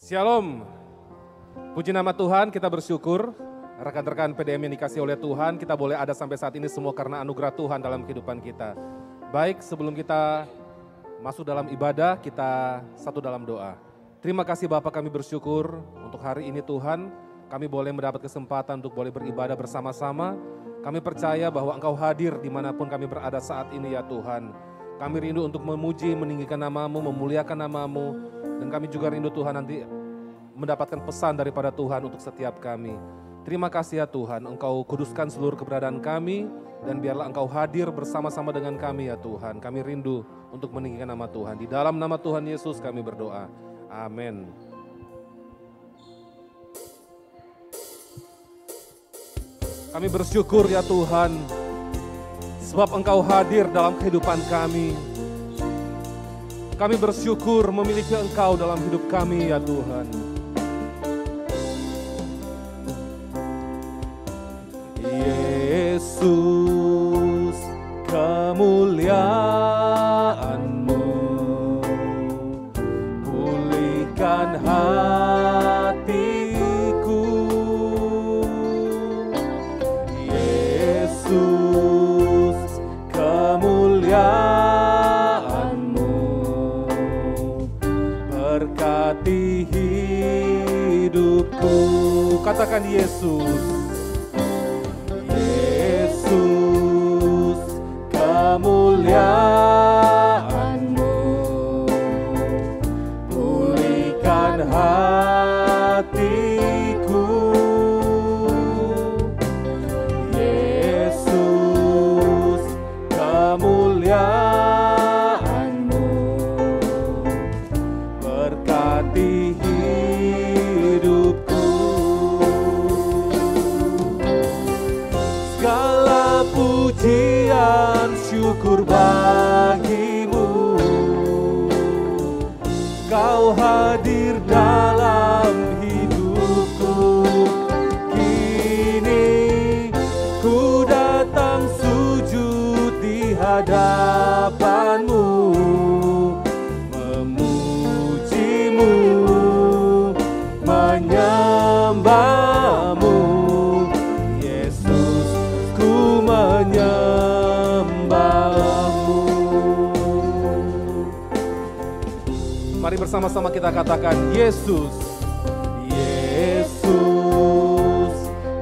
Shalom, puji nama Tuhan, kita bersyukur rekan-rekan PDM yang dikasih oleh Tuhan, kita boleh ada sampai saat ini semua karena anugerah Tuhan dalam kehidupan kita. Baik, sebelum kita masuk dalam ibadah, kita satu dalam doa. Terima kasih Bapak, kami bersyukur untuk hari ini Tuhan, kami boleh mendapat kesempatan untuk boleh beribadah bersama-sama. Kami percaya bahwa Engkau hadir dimanapun kami berada saat ini ya Tuhan. Kami rindu untuk memuji, meninggikan nama-Mu, memuliakan nama-Mu. Dan kami juga rindu Tuhan nanti mendapatkan pesan daripada Tuhan untuk setiap kami. Terima kasih ya Tuhan, Engkau kuduskan seluruh keberadaan kami. Dan biarlah Engkau hadir bersama-sama dengan kami ya Tuhan. Kami rindu untuk meninggikan nama Tuhan. Di dalam nama Tuhan Yesus kami berdoa. Amin. Kami bersyukur ya Tuhan, sebab Engkau hadir dalam kehidupan kami. Kami bersyukur memiliki Engkau dalam hidup kami ya Tuhan. Yesus, kemuliaan-Mu pulihkan hatiku. Yesus, kemuliaan-Mu berkati hidupku. Katakan Yesus. Yesus, kemuliaan-Mu pulihkan hatiku. Yesus, kemuliaan-Mu berkati hidupku. Segala pujian syukur bagi-Mu, Kau hadir dalam hidupku. Kini ku datang sujud di hadapan-Mu, memuji-Mu, menyembah-Mu. Yesus, ku menyembah-Mu. Mari bersama-sama kita katakan Yesus. Yesus,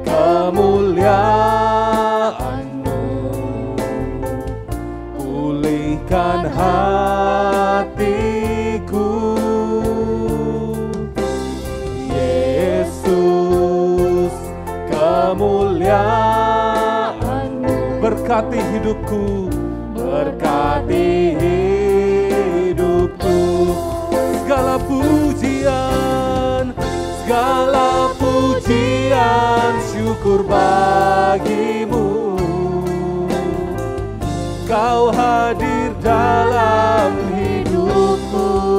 kemuliaan-Mu pulihkan hatiku. Yesus, kemuliaan-Mu berkati hidupku, berkati hidupku. Segala pujian syukur bagi-Mu, Kau hadir dalam hidupku.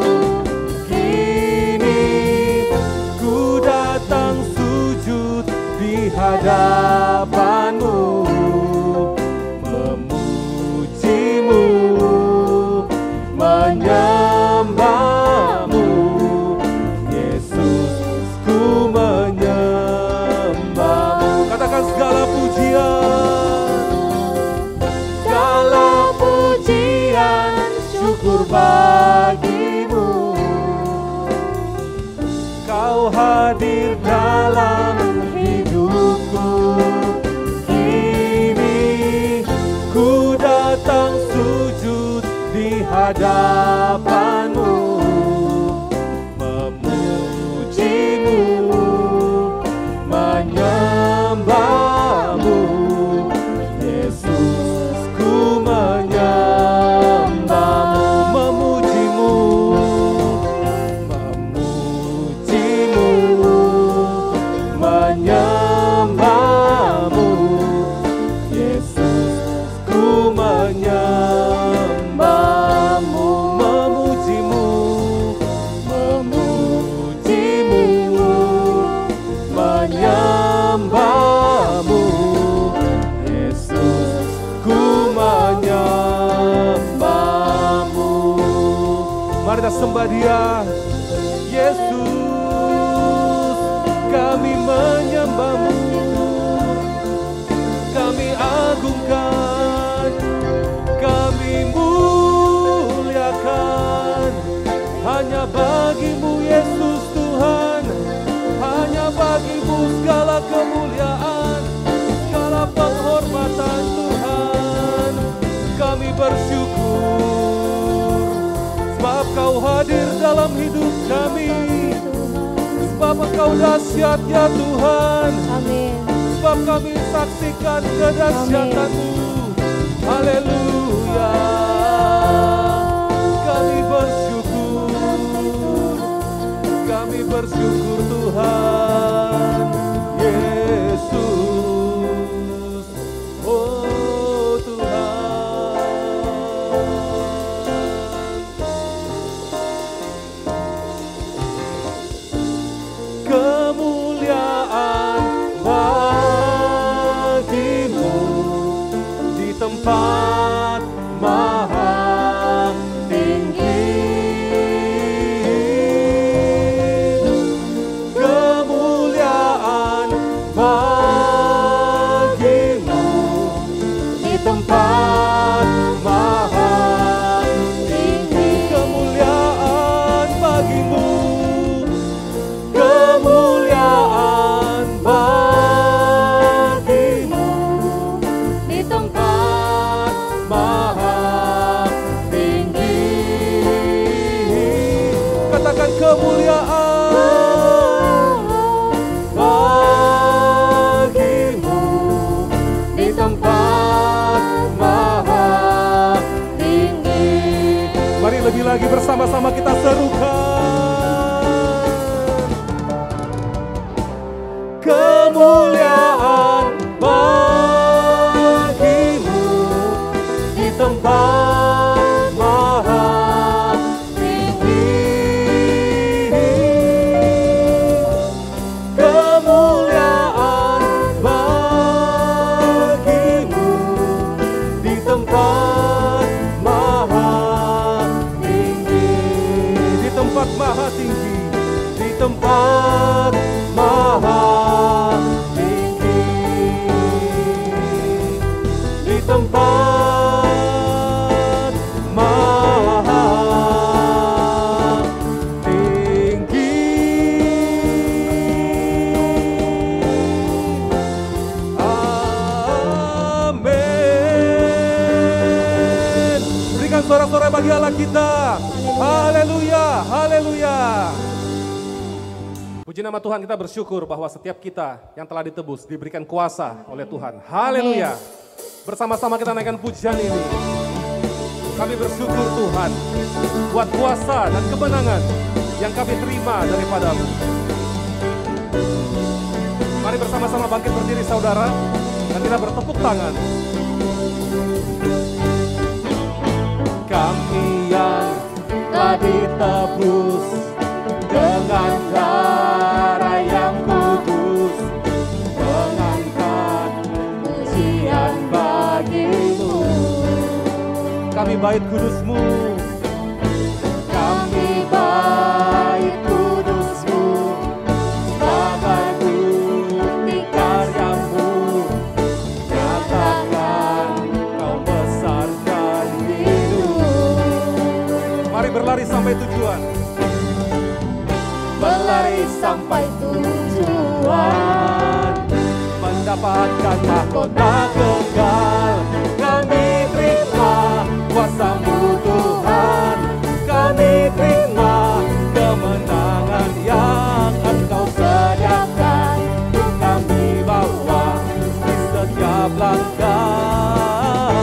Kini ku datang sujud di hadapan-Mu, memuji-Mu, menyembah-Mu. Yesus, ku menyembah-Mu. Katakan segala pujian syukur bagi-Mu, Kau hadir dalam hidupku. Kini ku datang sujud di hadapan-Mu, memuji-Mu, menyembah-Mu. Yesus, ku menyembah-Mu, memuji-Mu, memuji-Mu, menyembah-Mu. Yesus, ku menyembah-Mu, memuji-Mu, memuji-Mu, menyembah-Mu. Yesus, ku menyembah-Mu. Mari kita sembah Dia, Yesus. dalam hidup kami. Sebab Engkau dahsyat ya Tuhan. Amin. Sebab kami saksikan kedahsyatan-Mu. Haleluya. Kami bersyukur Tuhan Yesus. Oh Tuhan. Kemuliaan bagi-Mu di tempat maha tinggi. Kemuliaan bagi-Mu di tempat maha tinggi. Kemuliaan bagi-Mu. Kemuliaan bagi-Mu Di tempat maha tinggi. Katakan kemuliaan bagi-Mu di tempat maha tinggi. Mari lebih lagi bersama-sama kita serukan. Kemuliaan bagi-Mu di tempat maha tinggi. Kemuliaan bagi-Mu di tempat maha tinggi. Di tempat maha tinggi. Di tempat maha tinggi. Di tempat maha tinggi. Amin. Berikan suara-suara bagi Allah kita. Haleluya, haleluya. Puji nama Tuhan, kita bersyukur bahwa setiap kita yang telah ditebus diberikan kuasa oleh Tuhan. Haleluya. Bersama-sama kita naikkan pujian ini. Kami bersyukur Tuhan buat kuasa dan kemenangan yang kami terima daripada-Mu. Mari bersama-sama bangkit berdiri saudara, dan kita bertepuk tangan. Kami yang telah ditebus dengan darah yang kudus, mengangkat pujian bagi-Mu. Kami bait kudus-Mu. Kami bait kudus-Mu sebagai bukti karya-Mu. Nyatakan Kau besar dan hidup. Mari berlari sampai tujuan. Berlari sampai tujuan, mendapatkan mahkota kekal. Kami terima kuasa-Mu Tuhan. Kami terima kemenangan yang Engkau sediakan. Untuk kami bawa di setiap langkah.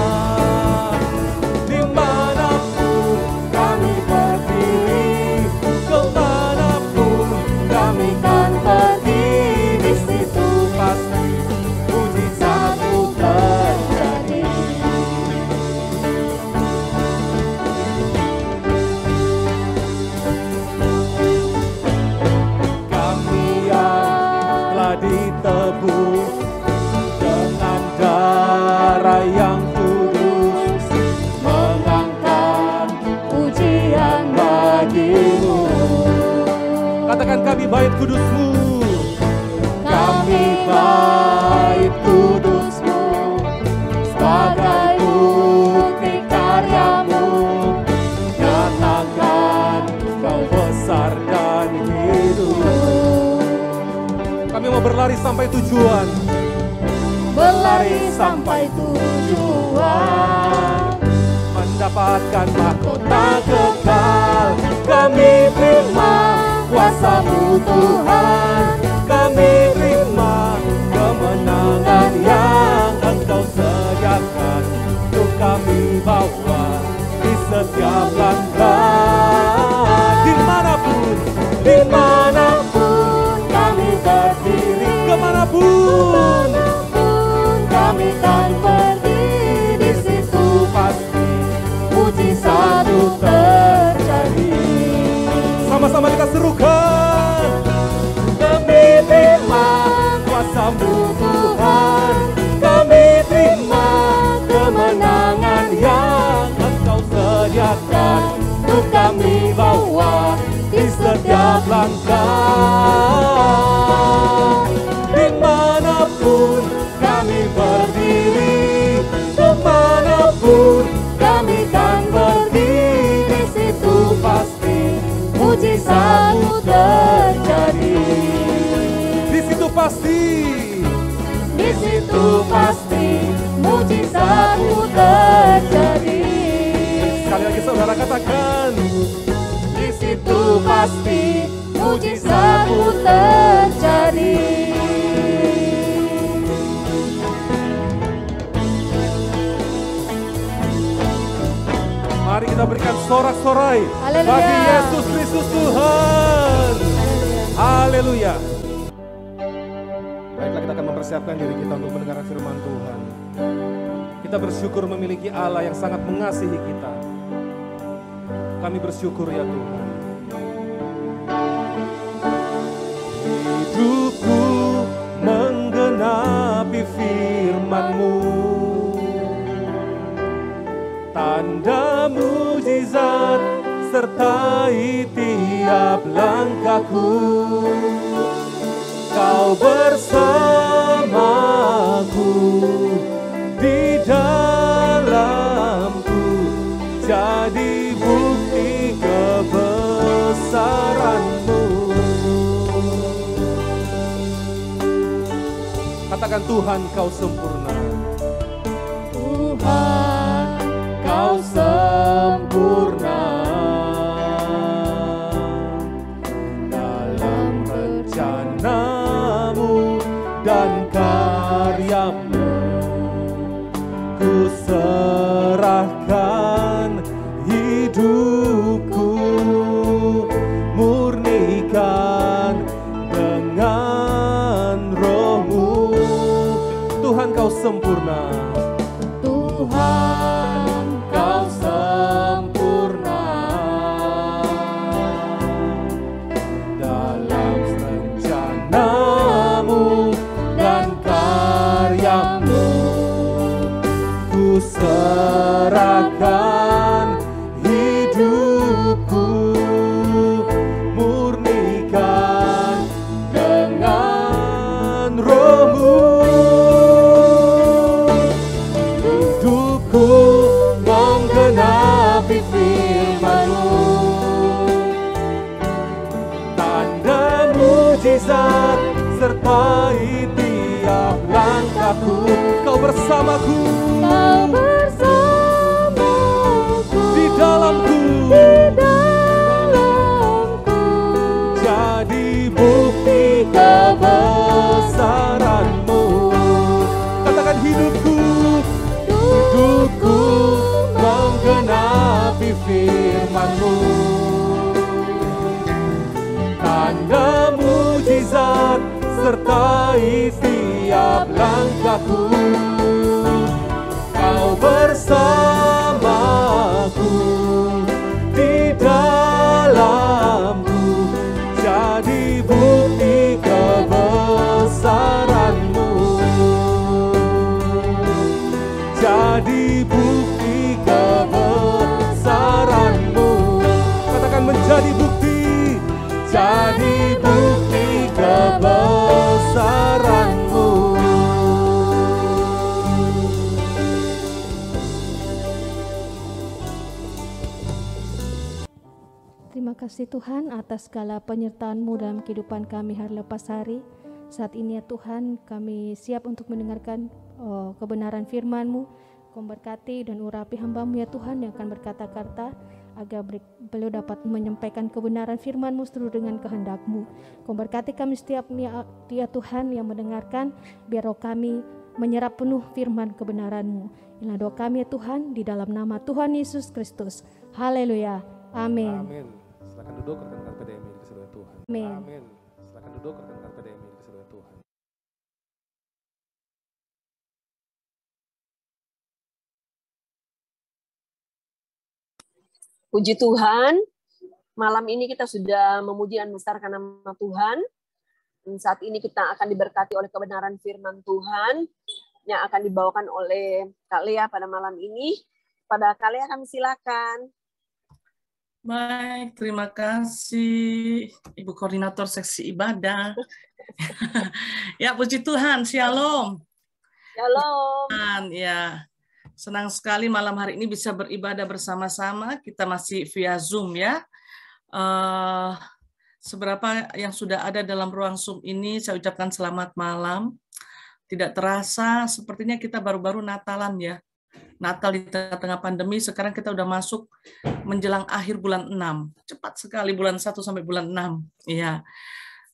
Dimanapun kami berdiri, kemanapun kami kan pergi, di situ pasti mujizat-Mu terjadi. Kami yang telah ditebus dengan darah yang kudus, mengangkat pujian bagi-Mu. Katakan kami bait kudus-Mu. Kami bait kudus-Mu sebagai bukti karya-Mu. Nyatakan Kau besar dan hidup. Kami mau berlari sampai tujuan. Berlari sampai tujuan, mendapatkan mahkota kekal. Kami terima kuasa-Mu Tuhan, kami terima kemenangan yang Engkau sediakan untuk kami bawa di setiap langkah. Dimanapun kami berdiri, kemanapun kami kan pergi, di situ pasti mujizat terjadi. Sama-sama kita serukan. Kami terima kuasa-Mu Tuhan, kami terima kemenangan yang Engkau sediakan untuk kami bawa di setiap langkah. Dimanapun kami berdiri, kemanapun kami kan pergi, di situ pasti mujizat-Mu terjadi. Di situ pasti mujizat-Mu terjadi. Sekali lagi saudara katakan, di situ pasti mujizat-Mu terjadi. Mari kita berikan sorak-sorai bagi Yesus Kristus Tuhan. Haleluya. Baiklah, kita akan mempersiapkan diri kita untuk mendengarkan firman Tuhan. Kita bersyukur memiliki Allah yang sangat mengasihi kita. Kami bersyukur ya Tuhan. Hidupku menggenapi firman-Mu, tanda mujizat sertai tiap langkahku. Kau bersamaku, di dalamku, jadi bukti kebesaran-Mu. Katakan, Tuhan Kau sempurna. Tuhan Kau sempurna dalam rencana-Mu dan karya-Mu. Ku serahkan hidupku, murnikan dengan Roh-Mu. Tuhan Kau sempurna. Tuhan Kau sempurna dalam rencana-Mu dan karya-Mu. Ku serahkan hidupku, murnikan dengan Roh-Mu. Hidupku menggenapi firman-Mu, tanda mujizat sertai tiap langkahku. Kau bersamaku, di dalamku, jadi bukti kebesaran-Mu. Katakan, hidupku menggenapi firman-Mu, tanda mujizat sertai tiap langkahku. Kau bersamaku, di dalamku, jadi bukti kebesaran-Mu, jadi bukti kebesaran-Mu. Katakan, menjadi bukti, jadi bukti kebesaran-Mu. Terima kasih Tuhan atas segala penyertaan-Mu dalam kehidupan kami hari lepas hari. Saat ini ya Tuhan, kami siap untuk mendengarkan kebenaran firman-Mu. Kau berkati dan urapi hamba-Mu ya Tuhan yang akan berkata-kata. agar beliau dapat menyampaikan kebenaran firman-Mu seluruh dengan kehendak-Mu. Kau berkati kami setiap ya Tuhan yang mendengarkan, biar roh kami menyerap penuh firman kebenaran-Mu. Inilah doa kami ya Tuhan, di dalam nama Tuhan Yesus Kristus. Haleluya. Amin. Amin. Silakan duduk rekan-rekan PDMI di keseluruhan Tuhan. Amin. Amin. Silakan duduk rekan-rekan PDMI di keseluruhan Tuhan. Puji Tuhan, malam ini kita sudah memuji dan membesarkan nama Tuhan. Dan saat ini kita akan diberkati oleh kebenaran firman Tuhan yang akan dibawakan oleh Kak Lea pada malam ini. Pada Kak Lea kami silakan. Baik, terima kasih Ibu Koordinator Seksi Ibadah. Ya, puji Tuhan, Shalom. Shalom. Ya, senang sekali malam hari ini bisa beribadah bersama-sama. Kita masih via Zoom ya. Seberapa yang sudah ada dalam ruang Zoom ini, saya ucapkan selamat malam. Tidak terasa, sepertinya kita baru-baru Natalan ya. Natal di tengah-tengah pandemi, sekarang kita udah masuk menjelang akhir bulan 6. Cepat sekali bulan 1 sampai bulan 6. Iya.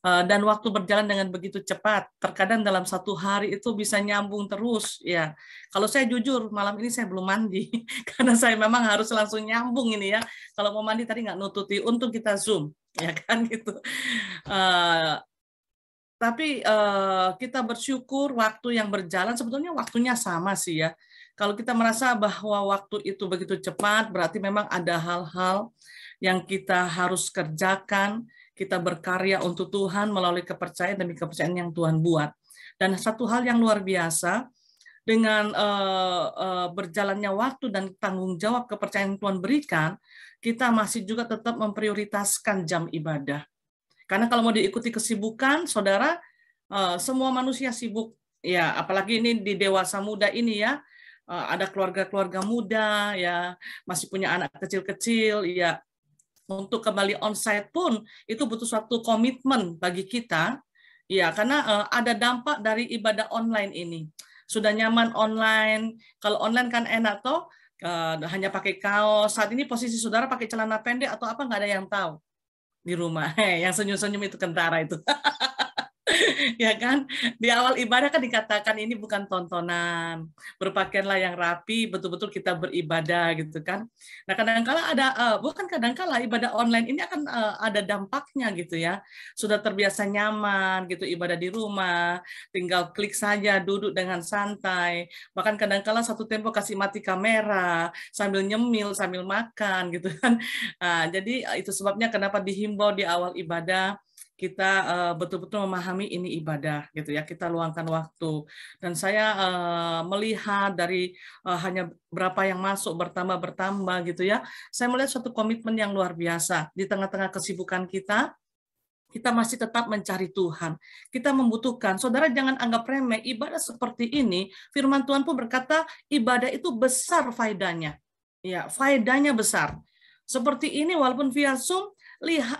Dan waktu berjalan dengan begitu cepat. Terkadang dalam satu hari itu bisa nyambung terus. Ya, kalau saya jujur, malam ini saya belum mandi. Karena saya memang harus langsung nyambung ini ya. Kalau mau mandi tadi nggak nututi, untung kita Zoom. Ya kan gitu. Tapi kita bersyukur waktu yang berjalan, sebetulnya waktunya sama sih ya. Kalau kita merasa bahwa waktu itu begitu cepat, berarti memang ada hal-hal yang kita harus kerjakan, kita berkarya untuk Tuhan melalui kepercayaan demi kepercayaan yang Tuhan buat. Dan satu hal yang luar biasa, dengan berjalannya waktu dan tanggung jawab kepercayaan yang Tuhan berikan, kita masih juga tetap memprioritaskan jam ibadah. Karena kalau mau diikuti kesibukan, saudara, semua manusia sibuk. Ya, apalagi ini di dewasa muda ini ya, ada keluarga-keluarga muda, ya masih punya anak kecil-kecil, ya untuk kembali onsite pun itu butuh suatu komitmen bagi kita, ya karena ada dampak dari ibadah online ini. Sudah nyaman online, kalau online kan enak toh, hanya pakai kaos. Saat ini posisi saudara pakai celana pendek atau apa nggak ada yang tahu di rumah. Yang senyum-senyum itu kentara itu. Ya kan, di awal ibadah kan dikatakan ini bukan tontonan, berpakaianlah yang rapi, betul-betul kita beribadah gitu kan. Nah kadang-kala ada, bukan kadang-kala ibadah online ini akan ada dampaknya gitu ya. Sudah terbiasa nyaman gitu ibadah di rumah, tinggal klik saja duduk dengan santai. Bahkan kadang-kala satu tempo kasih mati kamera sambil nyemil, sambil makan gitu kan. Nah, jadi itu sebabnya kenapa dihimbau di awal ibadah kita betul-betul memahami ini ibadah gitu ya, kita luangkan waktu. Dan saya melihat dari hanya berapa yang masuk bertambah gitu ya, saya melihat suatu komitmen yang luar biasa di tengah-tengah kesibukan kita masih tetap mencari Tuhan. Kita membutuhkan, saudara jangan anggap remeh ibadah seperti ini. Firman Tuhan pun berkata ibadah itu besar faedahnya. Ya, faedahnya besar. Seperti ini walaupun via Zoom,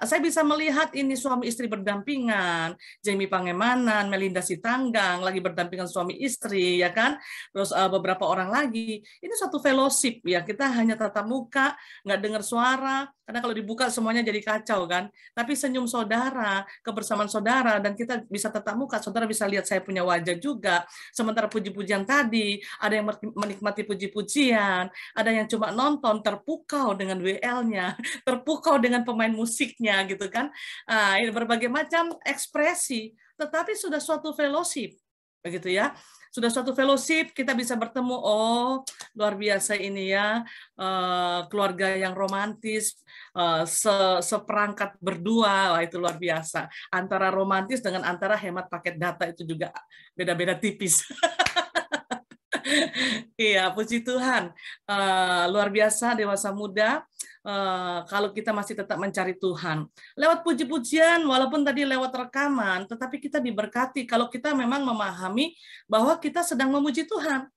saya bisa melihat ini suami istri berdampingan, Jamie Pangemanan, Melinda Sitanggang lagi berdampingan suami istri, ya kan? Terus beberapa orang lagi. Ini satu fellowship ya, kita hanya tatap muka, nggak dengar suara, karena kalau dibuka semuanya jadi kacau kan. Tapi senyum saudara, kebersamaan saudara, dan kita bisa tatap muka, saudara bisa lihat saya punya wajah juga. Sementara puji-pujian tadi, ada yang menikmati puji-pujian, ada yang cuma nonton, terpukau dengan WL-nya, terpukau dengan pemain musiknya gitu kan. Ini berbagai macam ekspresi, tetapi sudah suatu fellowship begitu ya. Sudah suatu fellowship, kita bisa bertemu, oh luar biasa ini ya, keluarga yang romantis, seperangkat berdua, wah itu luar biasa. Antara romantis dengan antara hemat paket data itu juga beda-beda tipis. Iya, puji Tuhan. Luar biasa dewasa muda, kalau kita masih tetap mencari Tuhan. Lewat puji-pujian, walaupun tadi lewat rekaman, tetapi kita diberkati kalau kita memang memahami bahwa kita sedang memuji Tuhan.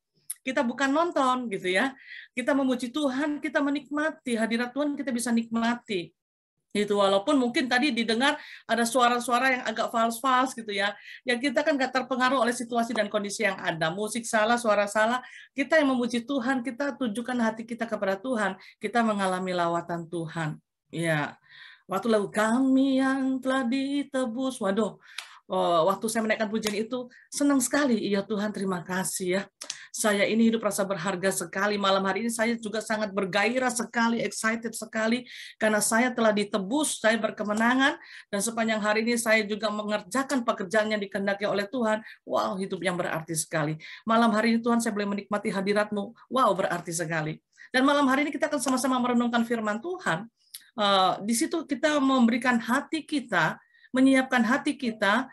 Kita bukan nonton gitu ya. Kita memuji Tuhan, kita menikmati hadirat Tuhan, kita bisa nikmati. Itu walaupun mungkin tadi didengar ada suara-suara yang agak fals-fals gitu ya. Ya kita kan nggak terpengaruh oleh situasi dan kondisi yang ada. Musik salah, suara salah. Kita yang memuji Tuhan, kita tujukan hati kita kepada Tuhan. Kita mengalami lawatan Tuhan. Ya, waktu lagu kami yang telah ditebus. Waduh, waktu saya menaikkan pujian itu senang sekali. Iya Tuhan, terima kasih ya. Saya ini hidup rasa berharga sekali. Malam hari ini saya juga sangat bergairah sekali, excited sekali, karena saya telah ditebus, saya berkemenangan, dan sepanjang hari ini saya juga mengerjakan pekerjaan yang dikehendaki oleh Tuhan. Wow, hidup yang berarti sekali. Malam hari ini Tuhan, saya boleh menikmati hadirat-Mu. Wow, berarti sekali. Dan malam hari ini kita akan sama-sama merenungkan firman Tuhan. Di situ kita memberikan hati kita, menyiapkan hati kita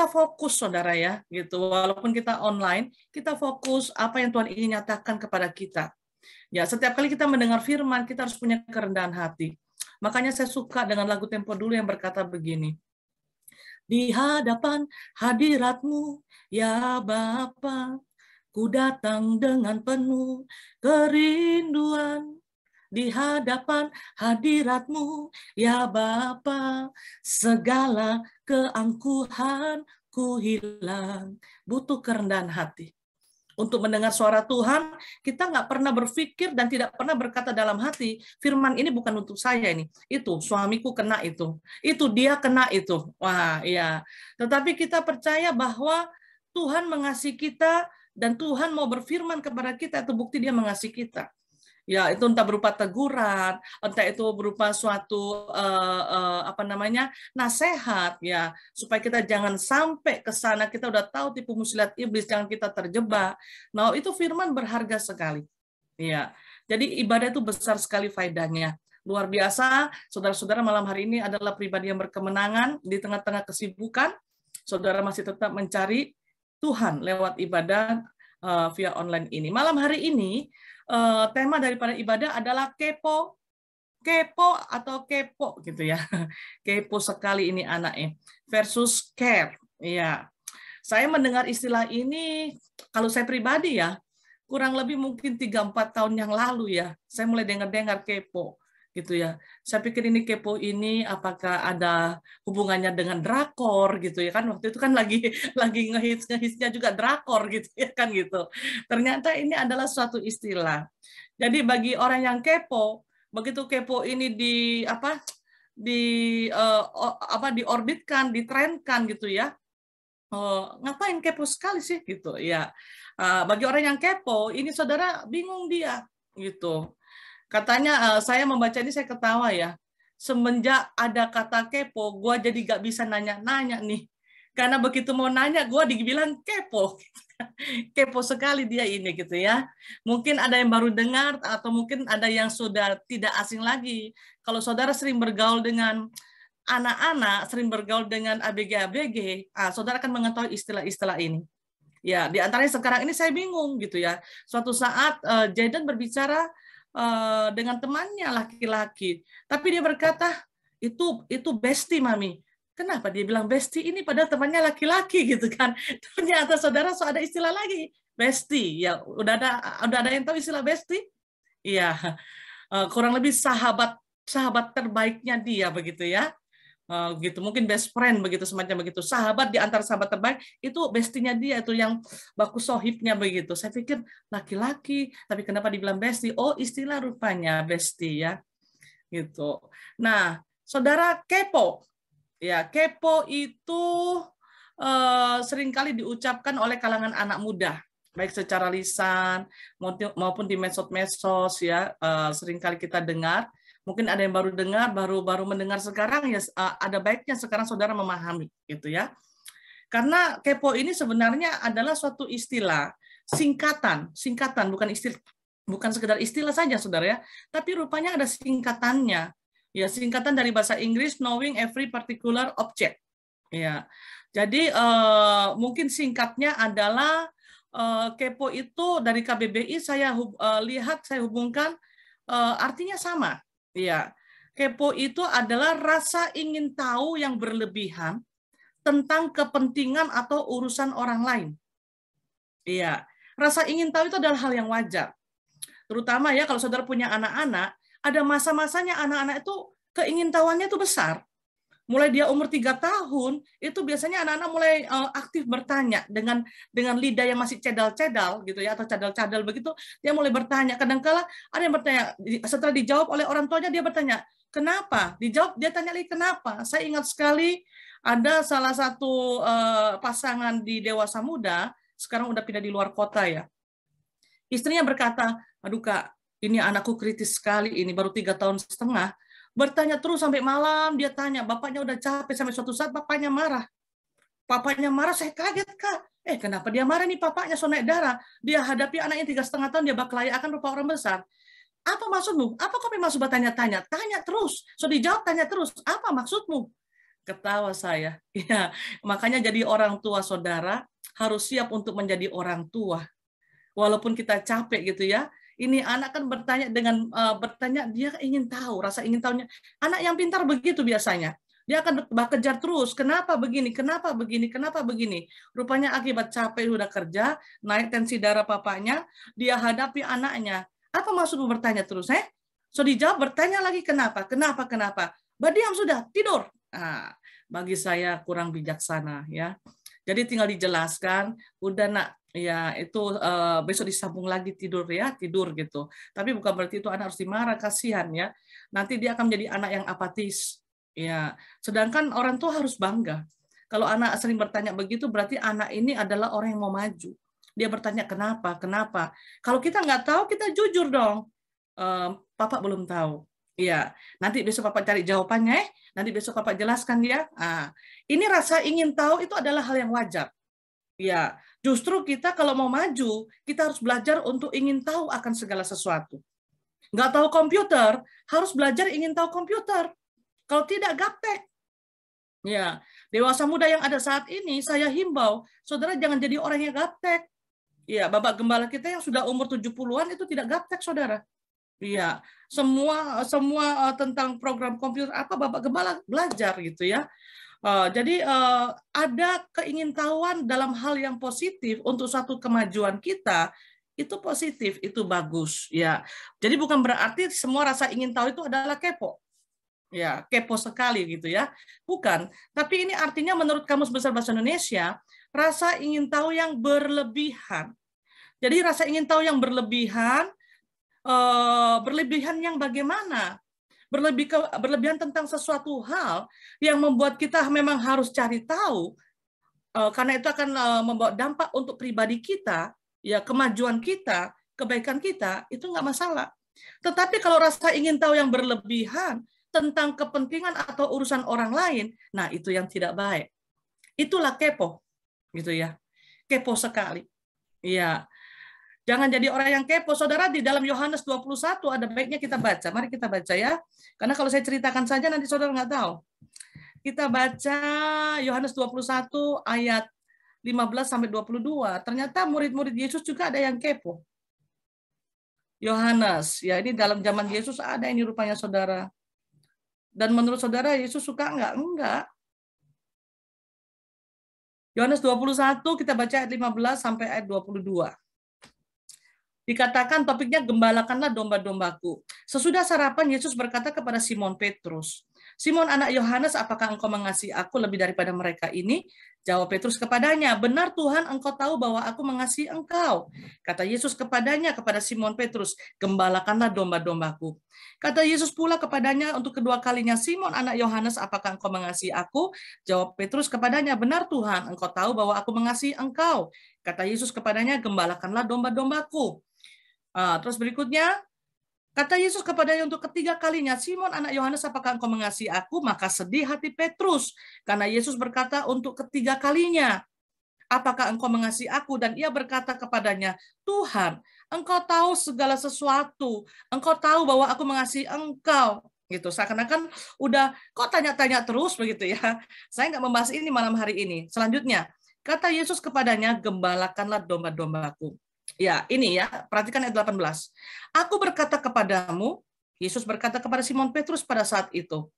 fokus saudara ya, gitu. Walaupun kita online, kita fokus apa yang Tuhan ingin nyatakan kepada kita. Ya, setiap kali kita mendengar firman, kita harus punya kerendahan hati. Makanya saya suka dengan lagu Tempo Dulu yang berkata begini. Di hadapan hadirat-Mu, ya Bapa, ku datang dengan penuh kerinduan. Di hadapan hadirat-Mu, ya Bapa, segala keangkuhan ku hilang. Butuh kerendahan hati. Untuk mendengar suara Tuhan, kita nggak pernah berpikir dan tidak pernah berkata dalam hati, firman ini bukan untuk saya ini. Itu, suamiku kena itu. Itu, dia kena itu. Wah, iya. Tetapi kita percaya bahwa Tuhan mengasihi kita dan Tuhan mau berfirman kepada kita, itu bukti dia mengasihi kita. Ya, itu entah berupa teguran, entah itu berupa suatu nasihat ya, supaya kita jangan sampai ke sana. Kita udah tahu tipu muslihat iblis, jangan kita terjebak. Nah, itu firman berharga sekali. Ya. Jadi ibadah itu besar sekali faedahnya. Luar biasa, saudara-saudara malam hari ini adalah pribadi yang berkemenangan di tengah-tengah kesibukan. Saudara masih tetap mencari Tuhan lewat ibadah via online ini. Malam hari ini tema daripada ibadah adalah kepo atau kepo gitu ya. Kepo sekali ini anaknya versus care. Ya. Saya mendengar istilah ini kalau saya pribadi ya, kurang lebih mungkin 3-4 tahun yang lalu ya. Saya mulai dengar kepo gitu ya. Saya pikir ini kepo ini apakah ada hubungannya dengan drakor gitu ya kan, waktu itu kan lagi ngehitsnya juga drakor gitu ya kan gitu. Ternyata ini adalah suatu istilah. Jadi bagi orang yang kepo, begitu kepo ini diorbitkan, ditrenkan gitu ya. Ngapain kepo sekali sih gitu ya. Bagi orang yang kepo, ini saudara bingung dia gitu. Katanya saya membaca ini saya ketawa ya. Semenjak ada kata kepo, gue jadi gak bisa nanya-nanya nih. Karena begitu mau nanya, gue dibilang kepo. Kepo sekali dia ini gitu ya. Mungkin ada yang baru dengar atau mungkin ada yang sudah tidak asing lagi. Kalau saudara sering bergaul dengan anak-anak, sering bergaul dengan ABG, saudara akan mengetahui istilah-istilah ini. Ya, di antaranya sekarang ini saya bingung gitu ya. Suatu saat Jaden berbicara dengan temannya laki-laki, tapi dia berkata itu bestie mami. Kenapa dia bilang bestie ini padahal temannya laki-laki gitu kan? Ternyata saudara ada istilah lagi bestie ya. Udah ada yang tahu istilah bestie? Iya, kurang lebih sahabat terbaiknya dia begitu ya. Gitu mungkin best friend begitu, semacam begitu, sahabat di antara sahabat terbaik itu bestinya dia, itu yang baku sohibnya begitu. Saya pikir laki-laki tapi kenapa dibilang bestie? Oh, istilah rupanya bestie ya gitu. Nah saudara, kepo ya, kepo itu seringkali diucapkan oleh kalangan anak muda, baik secara lisan maupun di medsos ya, seringkali kita dengar. Mungkin ada yang baru dengar, baru mendengar sekarang ya, ada baiknya sekarang saudara memahami gitu ya. Karena kepo ini sebenarnya adalah suatu istilah, singkatan bukan sekedar istilah saja saudara ya, tapi rupanya ada singkatannya. Ya, singkatan dari bahasa Inggris knowing every particular object. Ya. Jadi mungkin singkatnya adalah kepo itu dari KBBI saya lihat, saya hubungkan artinya sama. Ya, kepo itu adalah rasa ingin tahu yang berlebihan tentang kepentingan atau urusan orang lain. Iya, rasa ingin tahu itu adalah hal yang wajar. Terutama ya kalau saudara punya anak-anak, ada masa-masanya anak-anak itu keingintahuannya itu besar. Mulai dia umur 3 tahun, itu biasanya anak-anak mulai aktif bertanya dengan lidah yang masih cedal-cedal gitu ya, atau cadal-cadal begitu, dia mulai bertanya. Kadang-kala ada yang bertanya, setelah dijawab oleh orang tuanya, dia bertanya, kenapa? Dijawab, dia tanya lagi, kenapa? Saya ingat sekali ada salah satu pasangan di dewasa muda, sekarang udah pindah di luar kota ya. Istrinya berkata, aduh Kak, ini anakku kritis sekali, ini baru 3 tahun setengah, bertanya terus sampai malam, dia tanya, bapaknya udah capek, sampai suatu saat bapaknya marah. Bapaknya marah, saya kaget Kak. Kenapa dia marah nih bapaknya, so naik darah. Dia hadapi anaknya 3,5 tahun, dia bakal akan rupa orang besar. Apa maksudmu? Apa kau maksud bertanya-tanya? Tanya terus. So dijawab, tanya terus. Apa maksudmu? Ketawa saya. Ya, makanya jadi orang tua saudara harus siap untuk menjadi orang tua. Walaupun kita capek gitu ya. Ini anak kan bertanya dengan bertanya, dia ingin tahu, rasa ingin tahunya. Anak yang pintar begitu biasanya. Dia akan kejar terus, kenapa begini, kenapa begini, kenapa begini. Rupanya akibat capek udah kerja, naik tensi darah papanya, dia hadapi anaknya. Apa maksudmu bertanya terus? So dijawab, bertanya lagi kenapa, kenapa, kenapa. Diam sudah, tidur. Nah, bagi saya kurang bijaksana ya. Jadi tinggal dijelaskan, udah nak, ya itu besok disambung lagi tidur ya, tidur gitu. Tapi bukan berarti itu anak harus dimarah, kasihan ya. Nanti dia akan menjadi anak yang apatis. Ya, sedangkan orang tua harus bangga. Kalau anak sering bertanya begitu, berarti anak ini adalah orang yang mau maju. Dia bertanya kenapa, kenapa. Kalau kita nggak tahu, kita jujur dong. Papa belum tahu. Iya, nanti besok Papa cari jawabannya, nanti besok Papa jelaskan ya. Ini rasa ingin tahu itu adalah hal yang wajar. Ya, justru kita kalau mau maju, kita harus belajar untuk ingin tahu akan segala sesuatu. Nggak tahu komputer, harus belajar ingin tahu komputer. Kalau tidak, gaptek. Ya, dewasa muda yang ada saat ini, saya himbau, saudara jangan jadi orang yang gaptek. Ya, Bapak Gembala kita yang sudah umur 70-an itu tidak gaptek, saudara. Iya, semua tentang program komputer apa Bapak Gembala belajar gitu ya. Jadi ada keingintahuan dalam hal yang positif untuk suatu kemajuan kita, itu positif, itu bagus ya. Jadi bukan berarti semua rasa ingin tahu itu adalah kepo. Ya, kepo sekali gitu ya. Bukan, tapi ini artinya menurut Kamus Besar Bahasa Indonesia, rasa ingin tahu yang berlebihan. Jadi rasa ingin tahu yang berlebihan yang bagaimana? Berlebihan tentang sesuatu hal yang membuat kita memang harus cari tahu, karena itu akan membawa dampak untuk pribadi kita, ya kemajuan kita, kebaikan kita, itu nggak masalah. Tetapi kalau rasa ingin tahu yang berlebihan tentang kepentingan atau urusan orang lain, nah itu yang tidak baik. Itulah kepo, gitu ya, kepo sekali. Ya. Jangan jadi orang yang kepo. Saudara, di dalam Yohanes 21 ada baiknya kita baca. Mari kita baca ya. Karena kalau saya ceritakan saja nanti saudara nggak tahu. Kita baca Yohanes 21 ayat 15 sampai 22. Ternyata murid-murid Yesus juga ada yang kepo. Yohanes, ya ini dalam zaman Yesus ada ini rupanya saudara. Dan menurut saudara Yesus suka enggak? Enggak. Yohanes 21 kita baca ayat 15 sampai ayat 22. Dikatakan topiknya gembalakanlah domba-dombaku. Sesudah sarapan Yesus berkata kepada Simon Petrus, Simon anak Yohanes, apakah engkau mengasihi aku lebih daripada mereka ini? Jawab Petrus kepadanya, benar Tuhan, engkau tahu bahwa aku mengasihi engkau. Kata Yesus kepadanya, kepada Simon Petrus, gembalakanlah domba-dombaku. Kata Yesus pula kepadanya untuk kedua kalinya, Simon anak Yohanes, apakah engkau mengasihi aku? Jawab Petrus kepadanya, benar Tuhan, engkau tahu bahwa aku mengasihi engkau. Kata Yesus kepadanya, gembalakanlah domba-dombaku. Terus berikutnya, kata Yesus kepadanya untuk ketiga kalinya, Simon anak Yohanes, apakah engkau mengasihi aku? Maka sedih hati Petrus, karena Yesus berkata untuk ketiga kalinya, apakah engkau mengasihi aku? Dan ia berkata kepadanya, Tuhan, engkau tahu segala sesuatu, engkau tahu bahwa aku mengasihi engkau. Gitu, seakan-akan udah kok tanya-tanya terus begitu ya. Saya nggak membahas ini malam hari ini. Selanjutnya, kata Yesus kepadanya, gembalakanlah domba-dombaku. Ya, ini ya, perhatikan ayat 18. Aku berkata kepadamu, Yesus berkata kepada Simon Petrus pada saat itu,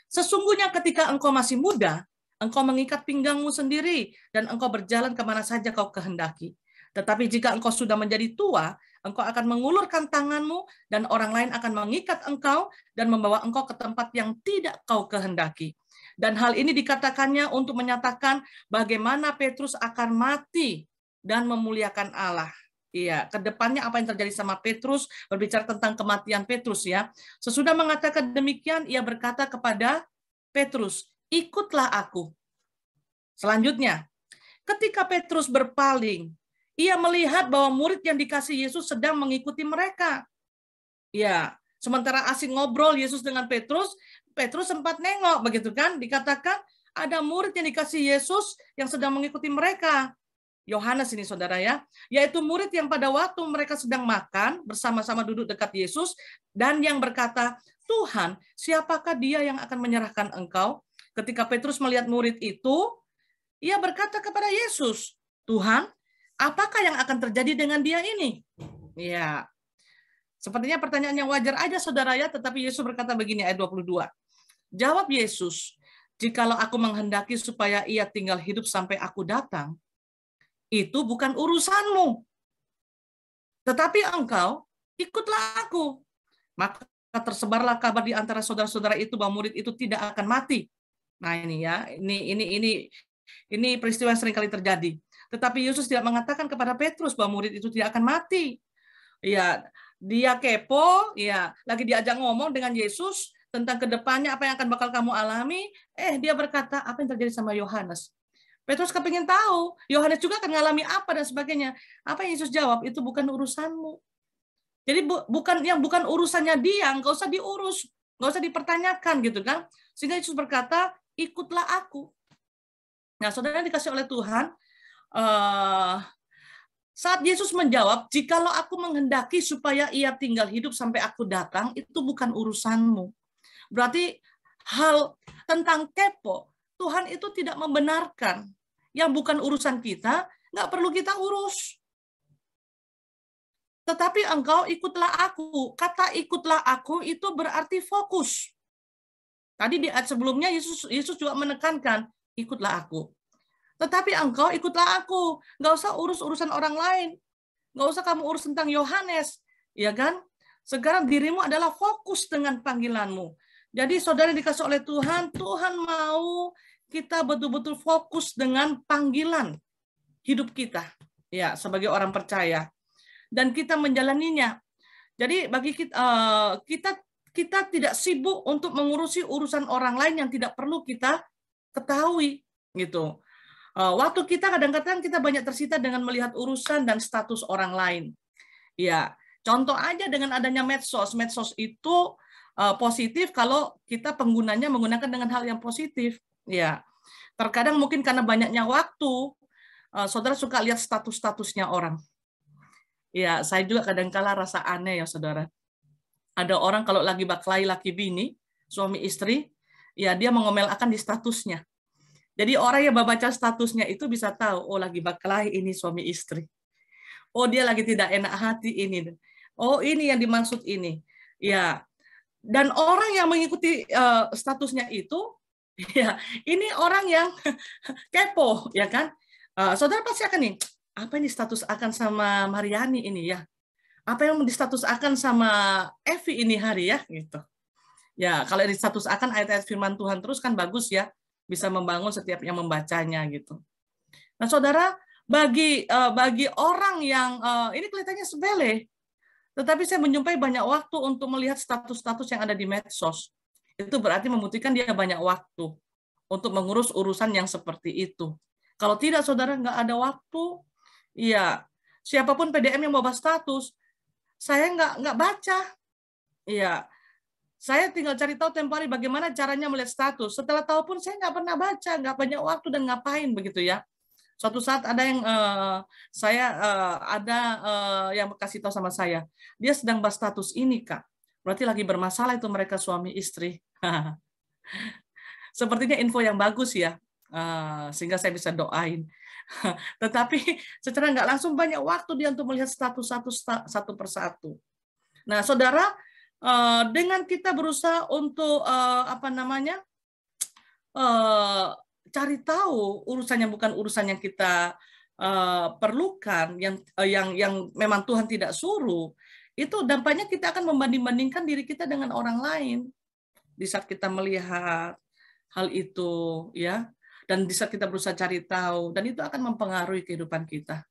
sesungguhnya ketika engkau masih muda, engkau mengikat pinggangmu sendiri, dan engkau berjalan kemana saja kau kehendaki. Tetapi jika engkau sudah menjadi tua, engkau akan mengulurkan tanganmu dan orang lain akan mengikat engkau dan membawa engkau ke tempat yang tidak kau kehendaki. Dan hal ini dikatakannya untuk menyatakan bagaimana Petrus akan mati dan memuliakan Allah. Iya, kedepannya apa yang terjadi sama Petrus, berbicara tentang kematian Petrus ya. Sesudah mengatakan demikian, ia berkata kepada Petrus, ikutlah aku. Selanjutnya, ketika Petrus berpaling, ia melihat bahwa murid yang dikasih Yesus sedang mengikuti mereka. Ya, sementara asing ngobrol Yesus dengan Petrus, Petrus sempat nengok, begitu kan? Dikatakan ada murid yang dikasih Yesus yang sedang mengikuti mereka. Yohanes ini saudara ya, yaitu murid yang pada waktu mereka sedang makan bersama-sama duduk dekat Yesus dan yang berkata, Tuhan, siapakah dia yang akan menyerahkan engkau? Ketika Petrus melihat murid itu, ia berkata kepada Yesus, Tuhan, apakah yang akan terjadi dengan dia ini? Ya, sepertinya pertanyaan yang wajar aja saudara ya, tetapi Yesus berkata begini ayat 22. Jawab Yesus, jikalau aku menghendaki supaya ia tinggal hidup sampai aku datang, itu bukan urusanmu. Tetapi engkau ikutlah aku. Maka tersebarlah kabar di antara saudara-saudara itu bahwa murid itu tidak akan mati. Nah ini ya, ini peristiwa yang sering kali terjadi. Tetapi Yesus tidak mengatakan kepada Petrus bahwa murid itu tidak akan mati. Ya, dia kepo, ya, lagi diajak ngomong dengan Yesus tentang kedepannya apa yang akan bakal kamu alami. Dia berkata apa yang terjadi sama Yohanes. Petrus kepingin tahu, Yohanes juga akan mengalami apa dan sebagainya. Apa yang Yesus jawab, itu bukan urusanmu. Jadi bukan urusannya dia, nggak usah diurus, nggak usah dipertanyakan gitu kan. Sehingga Yesus berkata, ikutlah aku. Nah, saudara dikasih oleh Tuhan, saat Yesus menjawab, jikalau aku menghendaki supaya ia tinggal hidup sampai aku datang, itu bukan urusanmu. Berarti hal tentang kepo, Tuhan itu tidak membenarkan. Yang bukan urusan kita, nggak perlu kita urus. Tetapi engkau ikutlah aku. Kata ikutlah aku itu berarti fokus. Tadi di ayat sebelumnya Yesus juga menekankan, ikutlah aku. Tetapi engkau ikutlah aku. Nggak usah urus urusan orang lain. Nggak usah kamu urus tentang Yohanes. Ya kan? Sekarang dirimu adalah fokus dengan panggilanmu. Jadi saudara dikasih oleh Tuhan, Tuhan mau kita betul-betul fokus dengan panggilan hidup kita, ya, sebagai orang percaya, dan kita menjalaninya. Jadi bagi kita tidak sibuk untuk mengurusi urusan orang lain yang tidak perlu kita ketahui, gitu. Waktu kita kadang-kadang kita banyak tersita dengan melihat urusan dan status orang lain. Ya, contoh aja dengan adanya medsos. Medsos itu positif kalau kita penggunanya menggunakan dengan hal yang positif. Ya, terkadang mungkin karena banyaknya waktu, saudara suka lihat status-statusnya orang. Ya, saya juga kadang-kala rasa aneh ya saudara. Ada orang kalau lagi baklai laki bini, suami istri, ya dia mengomel-akan di statusnya. Jadi orang yang baca statusnya itu bisa tahu, oh lagi baklai ini suami istri. Oh dia lagi tidak enak hati ini. Oh ini yang dimaksud ini. Ya, dan orang yang mengikuti statusnya itu, ya, ini orang yang kepo, ya kan? Saudara pasti akan nih, apa ini status akan sama Mariani ini ya? Apa yang distatus akan sama Evi ini hari ya? Gitu. Ya, kalau di status akan ayat-ayat firman Tuhan terus kan bagus ya, bisa membangun setiap yang membacanya gitu. Nah, saudara, bagi orang yang ini kelihatannya sepele, tetapi saya menjumpai banyak waktu untuk melihat status-status yang ada di medsos. Itu berarti membutuhkan dia banyak waktu untuk mengurus urusan yang seperti itu. Kalau tidak, saudara, nggak ada waktu, ya siapapun PDM yang bawa status, saya nggak baca. Ya, saya tinggal cari tahu tempo hari bagaimana caranya melihat status. Setelah tahu pun saya nggak pernah baca, nggak banyak waktu dan ngapain begitu ya. Suatu saat ada yang yang kasih tahu sama saya, dia sedang bahas status ini Kak. Berarti lagi bermasalah itu mereka suami istri. Sepertinya info yang bagus ya, sehingga saya bisa doain. Tetapi secara nggak langsung banyak waktu dia untuk melihat status satu persatu. Nah, saudara, dengan kita berusaha untuk cari tahu urusan yang bukan urusan yang kita perlukan, yang memang Tuhan tidak suruh, itu dampaknya kita akan membanding-bandingkan diri kita dengan orang lain. Di saat kita melihat hal itu, ya, dan di saat kita berusaha cari tahu, dan itu akan mempengaruhi kehidupan kita.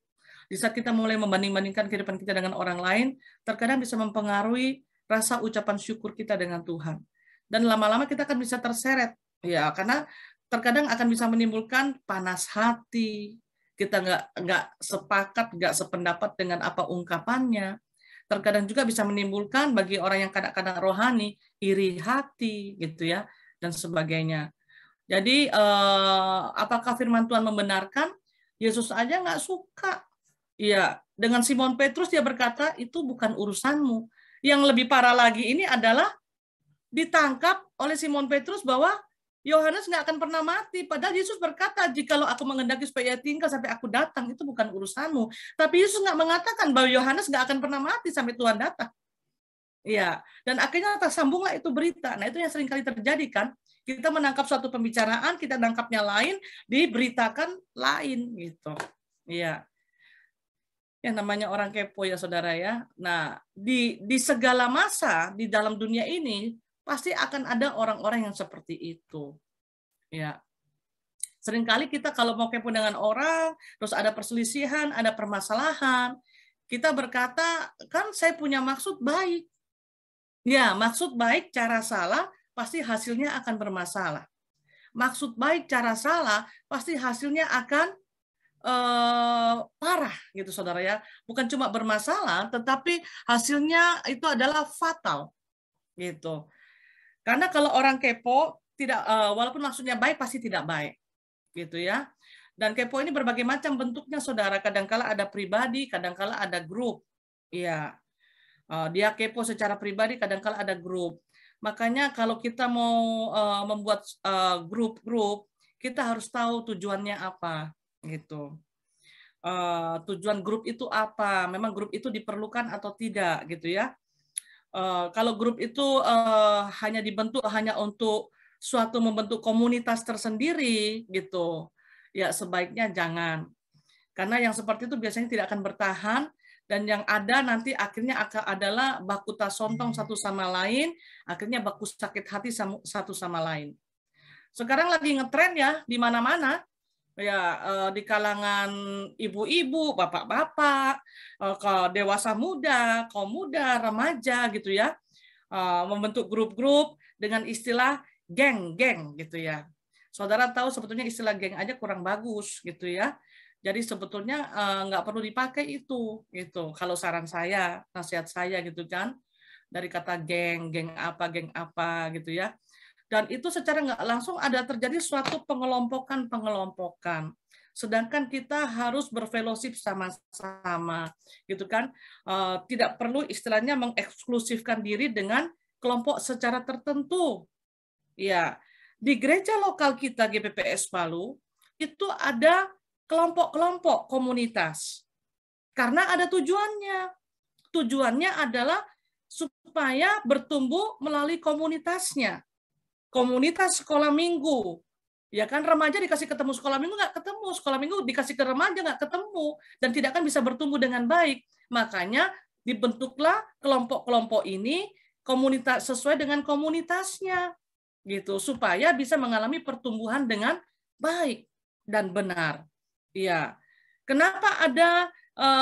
Di saat kita mulai membanding-bandingkan kehidupan kita dengan orang lain, terkadang bisa mempengaruhi rasa ucapan syukur kita dengan Tuhan. Dan lama-lama kita akan bisa terseret, ya, karena terkadang akan bisa menimbulkan panas hati, kita nggak sepakat, nggak sependapat dengan apa ungkapannya. Terkadang juga bisa menimbulkan bagi orang yang kadang-kadang rohani, iri hati, gitu ya, dan sebagainya. Jadi, apakah firman Tuhan membenarkan? Yesus aja nggak suka. Ya, dengan Simon Petrus dia berkata, itu bukan urusanmu. Yang lebih parah lagi ini adalah ditangkap oleh Simon Petrus bahwa Yohanes nggak akan pernah mati. Padahal Yesus berkata, jikalau aku mengendaki supaya ia tinggal sampai aku datang, itu bukan urusanmu. Tapi Yesus nggak mengatakan bahwa Yohanes nggak akan pernah mati sampai Tuhan datang. Ya, dan akhirnya tersambunglah itu berita. Nah, itu yang sering kali terjadi kan. Kita menangkap suatu pembicaraan, kita tangkapnya lain, diberitakan lain gitu. Iya. Yang namanya orang kepo ya saudara ya. Nah, di segala masa di dalam dunia ini pasti akan ada orang-orang yang seperti itu. Ya. Seringkali kita kalau mau kepo dengan orang, terus ada perselisihan, ada permasalahan, kita berkata, kan saya punya maksud baik. Ya, maksud baik, cara salah, pasti hasilnya akan bermasalah. Maksud baik, cara salah, pasti hasilnya akan parah gitu saudara ya. Bukan cuma bermasalah, tetapi hasilnya itu adalah fatal gitu. Karena kalau orang kepo tidak, walaupun maksudnya baik pasti tidak baik gitu ya. Dan kepo ini berbagai macam bentuknya saudara. Kadangkala ada pribadi, kadangkala ada grup. Iya. Dia kepo secara pribadi, kadangkala ada grup. Makanya kalau kita mau membuat grup-grup, kita harus tahu tujuannya apa gitu. Tujuan grup itu apa? Memang grup itu diperlukan atau tidak gitu ya. Kalau grup itu hanya dibentuk hanya untuk suatu membentuk komunitas tersendiri gitu, ya sebaiknya jangan. Karena yang seperti itu biasanya tidak akan bertahan, dan yang ada nanti akhirnya adalah baku tasontong satu sama lain, akhirnya baku sakit hati satu sama lain. Sekarang lagi ngetren ya di mana-mana, ya di kalangan ibu-ibu, bapak-bapak, ke dewasa muda, kaum muda, remaja gitu ya, membentuk grup-grup dengan istilah geng-geng gitu ya. Saudara tahu sebetulnya istilah geng aja kurang bagus gitu ya. Jadi sebetulnya nggak perlu dipakai itu gitu. Kalau saran saya, nasihat saya gitu kan, dari kata geng, geng apa gitu ya. Dan itu secara nggak langsung ada terjadi suatu pengelompokan. Sedangkan kita harus berfellowship sama-sama, gitu kan? Tidak perlu istilahnya mengeksklusifkan diri dengan kelompok secara tertentu. Ya, di gereja lokal kita GPPS Palu itu ada kelompok-kelompok komunitas. Karena ada tujuannya. Tujuannya adalah supaya bertumbuh melalui komunitasnya. Komunitas sekolah minggu, ya kan, remaja dikasih ketemu sekolah minggu nggak ketemu, sekolah minggu dikasih ke remaja nggak ketemu, dan tidak akan bisa bertumbuh dengan baik. Makanya dibentuklah kelompok-kelompok ini, komunitas sesuai dengan komunitasnya, gitu, supaya bisa mengalami pertumbuhan dengan baik dan benar. Ya, kenapa ada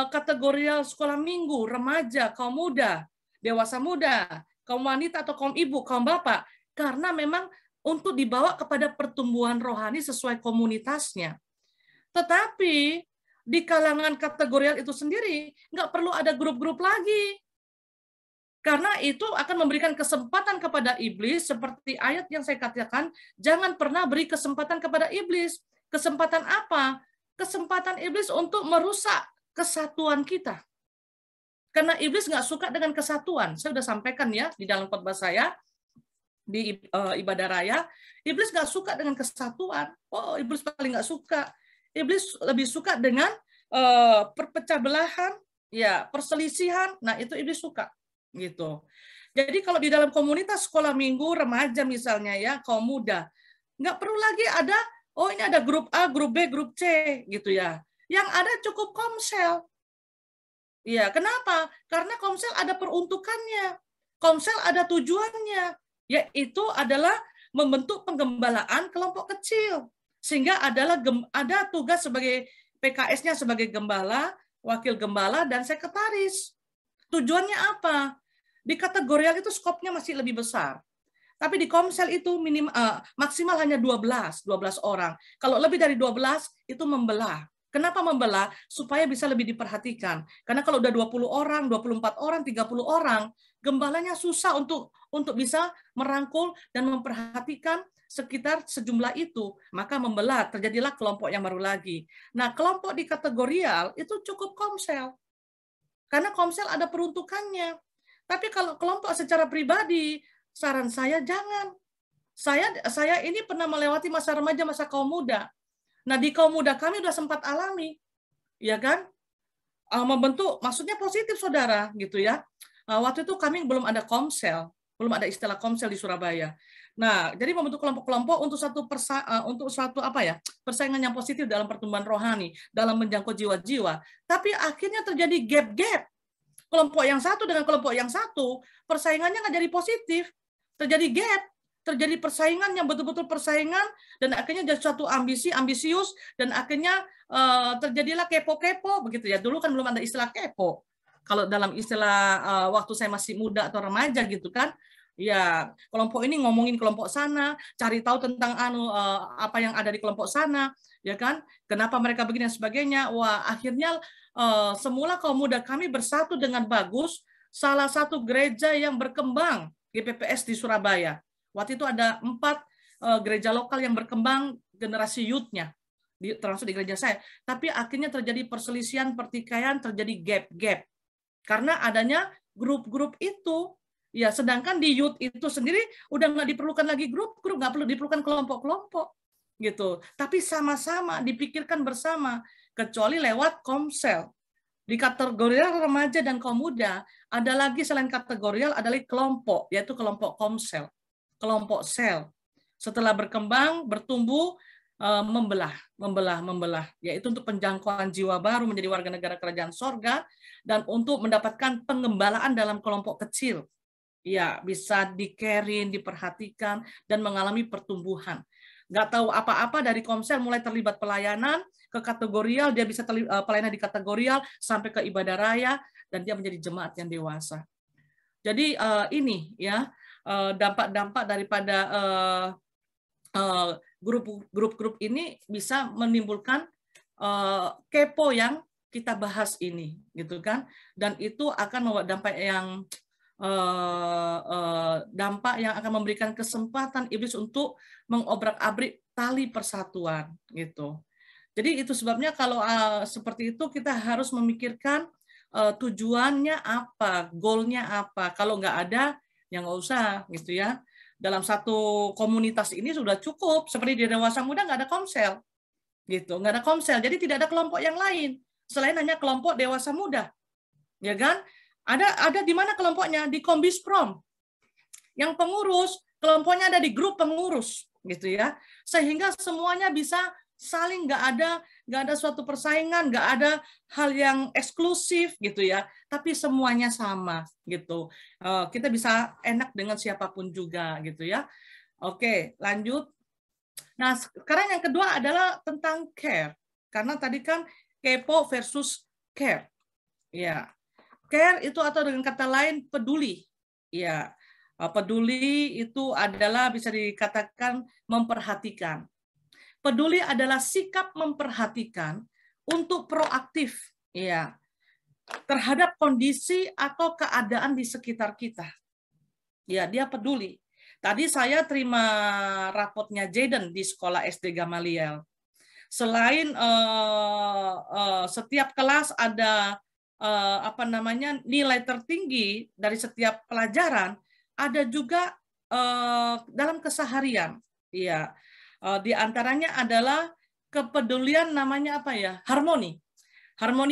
kategorial sekolah minggu, remaja, kaum muda, dewasa muda, kaum wanita atau kaum ibu, kaum bapak? Karena memang untuk dibawa kepada pertumbuhan rohani sesuai komunitasnya. Tetapi di kalangan kategorial itu sendiri nggak perlu ada grup-grup lagi. Karena itu akan memberikan kesempatan kepada iblis, seperti ayat yang saya katakan, jangan pernah beri kesempatan kepada iblis. Kesempatan apa? Kesempatan iblis untuk merusak kesatuan kita. Karena iblis nggak suka dengan kesatuan. Saya sudah sampaikan ya di dalam khotbah saya, di ibadah raya, iblis nggak suka dengan kesatuan. Oh, iblis paling nggak suka. Iblis lebih suka dengan perpecah belahan, ya perselisihan. Nah itu iblis suka, gitu. Jadi kalau di dalam komunitas sekolah minggu, remaja misalnya ya, kaum muda, nggak perlu lagi ada, oh ini ada grup A, grup B, grup C, gitu ya. Yang ada cukup komsel. Iya, kenapa? Karena komsel ada peruntukannya. Komsel ada tujuannya, yaitu adalah membentuk penggembalaan kelompok kecil. Sehingga ada tugas sebagai PKS-nya sebagai gembala, wakil gembala, dan sekretaris. Tujuannya apa? Di kategorial itu skopnya masih lebih besar. Tapi di komsel itu maksimal hanya 12 orang. Kalau lebih dari 12 itu membelah. Kenapa membelah? Supaya bisa lebih diperhatikan. Karena kalau udah 20 orang, 24 orang, 30 orang, gembalanya susah untuk bisa merangkul dan memperhatikan sekitar sejumlah itu. Maka membelah, terjadilah kelompok yang baru lagi. Nah, kelompok di kategorial itu cukup komsel. Karena komsel ada peruntukannya. Tapi kalau kelompok secara pribadi, saran saya jangan. Saya ini pernah melewati masa remaja, masa kaum muda. Nah, di kaum muda kami sudah sempat alami, ya kan? Membentuk, maksudnya positif, saudara, gitu ya. Waktu itu kami belum ada komsel, belum ada istilah komsel di Surabaya. Nah, jadi membentuk kelompok-kelompok untuk suatu persaingan yang positif dalam pertumbuhan rohani, dalam menjangkau jiwa-jiwa. Tapi akhirnya terjadi gap-gap. Kelompok yang satu dengan kelompok yang satu, persaingannya nggak jadi positif. Terjadi gap, terjadi persaingan yang betul-betul persaingan, dan akhirnya jadi suatu ambisius, dan akhirnya terjadilah kepo-kepo, begitu ya. Dulu kan belum ada istilah kepo. Kalau dalam istilah waktu saya masih muda atau remaja gitu kan, ya kelompok ini ngomongin kelompok sana, cari tahu tentang apa yang ada di kelompok sana, ya kan? Kenapa mereka begini dan sebagainya. Wah, akhirnya semula kaum muda kami bersatu dengan bagus, salah satu gereja yang berkembang, GPPS di Surabaya. Waktu itu ada 4 gereja lokal yang berkembang generasi youth-nya, termasuk di gereja saya. Tapi akhirnya terjadi perselisihan, pertikaian, terjadi gap-gap. Karena adanya grup-grup itu, ya sedangkan di youth itu sendiri udah nggak diperlukan lagi grup-grup, nggak perlu diperlukan kelompok-kelompok, gitu. Tapi sama-sama dipikirkan bersama, kecuali lewat komsel. Di kategorial remaja dan kaum muda, ada lagi selain kategorial, adalah kelompok, yaitu kelompok komsel, kelompok sel. Setelah berkembang, bertumbuh, membelah, yaitu untuk penjangkauan jiwa baru menjadi warga negara kerajaan sorga, dan untuk mendapatkan pengembalaan dalam kelompok kecil. Ya, bisa di-carry, diperhatikan, dan mengalami pertumbuhan. Nggak tahu apa-apa dari komsel, mulai terlibat pelayanan, ke kategorial, dia bisa pelayanan di kategorial, sampai ke ibadah raya, dan dia menjadi jemaat yang dewasa. Jadi ini ya dampak-dampak daripada grup-grup ini bisa menimbulkan kepo yang kita bahas ini, gitu kan? Dan itu akan membawa dampak yang akan memberikan kesempatan iblis untuk mengobrak-abrik tali persatuan, gitu. Jadi itu sebabnya kalau seperti itu kita harus memikirkan tujuannya apa, goalnya apa. Kalau nggak ada, ya nggak usah, gitu ya. Dalam satu komunitas ini sudah cukup. Seperti di dewasa muda nggak ada komsel, gitu. Nggak ada komsel, jadi tidak ada kelompok yang lain selain hanya kelompok dewasa muda, ya kan? Ada di mana kelompoknya? Di Kombisprom. Yang pengurus kelompoknya ada di grup pengurus, gitu ya. Sehingga semuanya bisa saling, nggak ada suatu persaingan, nggak ada hal yang eksklusif, gitu ya. Tapi semuanya sama, gitu. Kita bisa enak dengan siapapun juga, gitu ya. Oke, lanjut. Nah, sekarang yang kedua adalah tentang care. Karena tadi kan kepo versus care. Ya. Care itu atau dengan kata lain peduli. Ya. Peduli itu adalah bisa dikatakan memperhatikan. Peduli adalah sikap memperhatikan untuk proaktif, ya, terhadap kondisi atau keadaan di sekitar kita. Ya, dia peduli. Tadi saya terima rapotnya Jaden di sekolah SD Gamaliel. Selain setiap kelas ada nilai tertinggi dari setiap pelajaran, ada juga dalam keseharian, ya. Di antaranya adalah kepedulian, namanya apa ya? Harmoni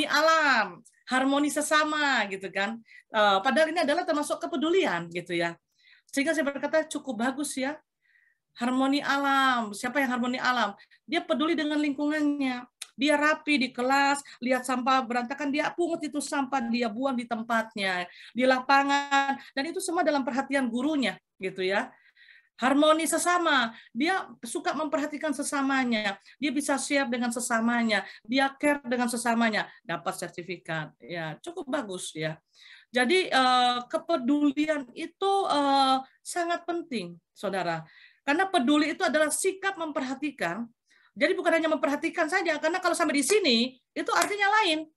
alam, harmoni sesama, gitu kan. Padahal ini adalah termasuk kepedulian, gitu ya. Sehingga saya berkata cukup bagus ya. Harmoni alam. Siapa yang harmoni alam? Dia peduli dengan lingkungannya. Dia rapi di kelas, lihat sampah berantakan, dia pungut itu sampah, dia buang di tempatnya, di lapangan, dan itu semua dalam perhatian gurunya, gitu ya. Harmoni sesama, dia suka memperhatikan sesamanya, dia bisa share dengan sesamanya, dia care dengan sesamanya, dapat sertifikat. Ya, cukup bagus ya. Jadi kepedulian itu sangat penting, saudara. Karena peduli itu adalah sikap memperhatikan. Jadi bukan hanya memperhatikan saja, karena kalau sampai di sini, itu artinya lain.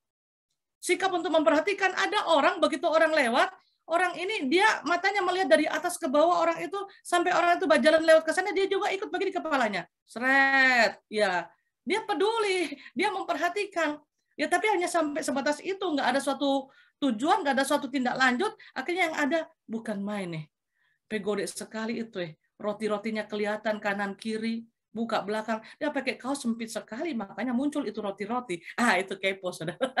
Sikap untuk memperhatikan, ada orang, begitu orang lewat, orang ini dia matanya melihat dari atas ke bawah orang itu, sampai orang itu berjalan lewat ke sana, dia juga ikut begini kepalanya. Seret, ya. Dia peduli, dia memperhatikan. Ya, tapi hanya sampai sebatas itu, nggak ada suatu tujuan, nggak ada suatu tindak lanjut, akhirnya yang ada bukan main nih. Pegodek sekali itu roti-rotinya kelihatan kanan kiri, buka belakang, dia pakai kaos sempit sekali, makanya muncul itu roti-roti. Itu kepo, saudara.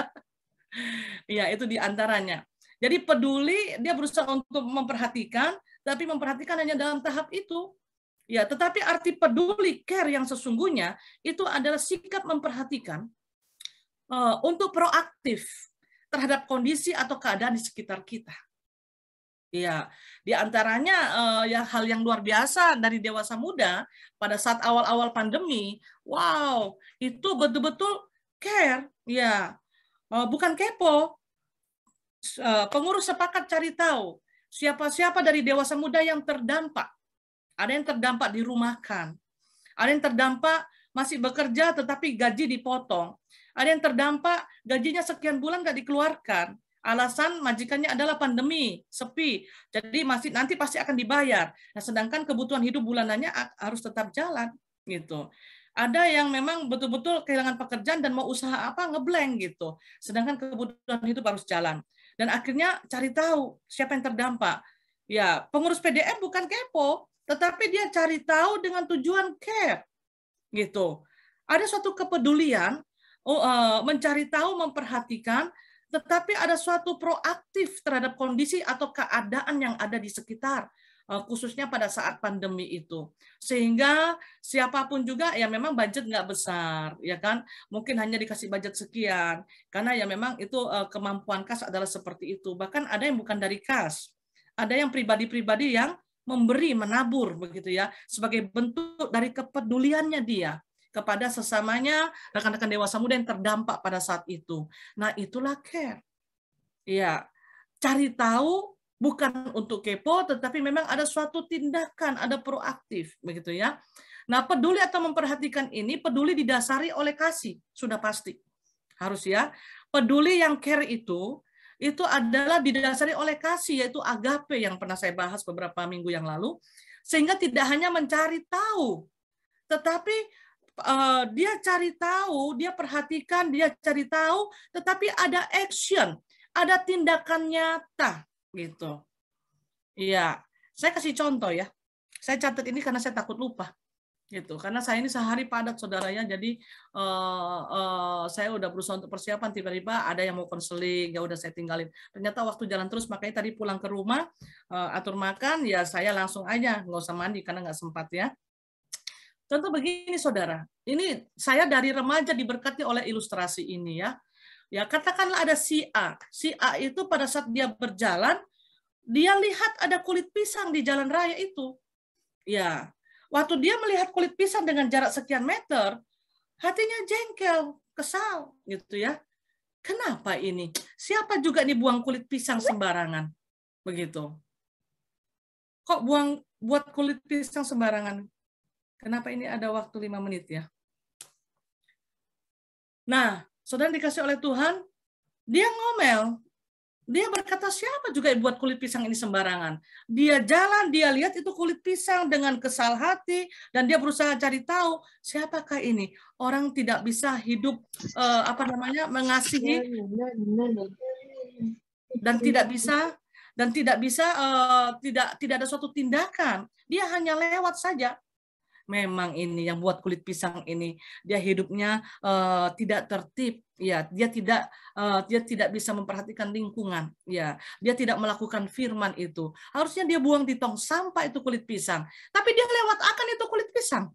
Ya, itu diantaranya. Jadi peduli, dia berusaha untuk memperhatikan, tapi memperhatikan hanya dalam tahap itu. Ya, tetapi arti peduli, care yang sesungguhnya, itu adalah sikap memperhatikan untuk proaktif terhadap kondisi atau keadaan di sekitar kita. Ya, di antaranya ya hal yang luar biasa dari dewasa muda pada saat awal-awal pandemi, wow, itu betul-betul care, ya, bukan kepo. Pengurus sepakat cari tahu siapa-siapa dari dewasa muda yang terdampak. Ada yang terdampak dirumahkan, ada yang terdampak masih bekerja tetapi gaji dipotong, ada yang terdampak gajinya sekian bulan nggak dikeluarkan. Alasan majikannya adalah pandemi, sepi, jadi nanti pasti akan dibayar. Nah, sedangkan kebutuhan hidup bulanannya harus tetap jalan, gitu. Ada yang memang betul-betul kehilangan pekerjaan dan mau usaha apa ngeblank gitu. Sedangkan kebutuhan hidup harus jalan. Dan akhirnya cari tahu siapa yang terdampak. Ya, pengurus PDM bukan kepo, tetapi dia cari tahu dengan tujuan care, gitu. Ada suatu kepedulian, mencari tahu, memperhatikan. Tetapi ada suatu proaktif terhadap kondisi atau keadaan yang ada di sekitar, khususnya pada saat pandemi itu. Sehingga siapapun juga, ya memang budget nggak besar, ya kan? Mungkin hanya dikasih budget sekian, karena ya memang itu kemampuan kas adalah seperti itu. Bahkan ada yang bukan dari kas, ada yang pribadi-pribadi yang memberi, menabur, begitu ya, sebagai bentuk dari kepeduliannya dia kepada sesamanya, rekan-rekan dewasa muda yang terdampak pada saat itu. Nah, itulah care. Ya, cari tahu bukan untuk kepo, tetapi memang ada suatu tindakan, ada proaktif, begitu ya. Nah, peduli atau memperhatikan ini, peduli didasari oleh kasih, sudah pasti. Harus ya. Peduli yang care itu adalah didasari oleh kasih, yaitu agape yang pernah saya bahas beberapa minggu yang lalu, sehingga tidak hanya mencari tahu, tetapi dia cari tahu, dia perhatikan, dia cari tahu, tetapi ada action, ada tindakan nyata, gitu. Iya, saya kasih contoh ya. Saya catat ini karena saya takut lupa, gitu. Karena saya ini sehari padat, saudara ya. Jadi saya udah berusaha untuk persiapan, tiba-tiba ada yang mau konseling, ya udah saya tinggalin. Ternyata waktu jalan terus, makanya tadi pulang ke rumah, atur makan, ya saya langsung aja, nggak usah mandi karena nggak sempat ya. Contoh begini, saudara. Ini saya dari remaja diberkati oleh ilustrasi ini ya. Ya, katakanlah ada si A. Si A itu pada saat dia berjalan, dia lihat ada kulit pisang di jalan raya itu. Ya, waktu dia melihat kulit pisang dengan jarak sekian meter, hatinya jengkel, kesal, gitu ya. Kenapa ini? Siapa juga nih buang kulit pisang sembarangan? Begitu. Kok buat kulit pisang sembarangan? Kenapa ini ada waktu 5 menit ya? Nah, saudara dikasih oleh Tuhan, dia ngomel. Dia berkata, siapa juga yang buat kulit pisang ini sembarangan? Dia jalan, dia lihat itu kulit pisang dengan kesal hati, dan dia berusaha cari tahu, siapakah ini? Orang tidak bisa hidup, mengasihi, dan tidak ada suatu tindakan. Dia hanya lewat saja. Memang ini yang buat kulit pisang ini, dia hidupnya tidak tertib, ya, dia tidak bisa memperhatikan lingkungan, ya, dia tidak melakukan firman itu. Harusnya dia buang di tong sampah itu kulit pisang, tapi dia lewat akan itu kulit pisang.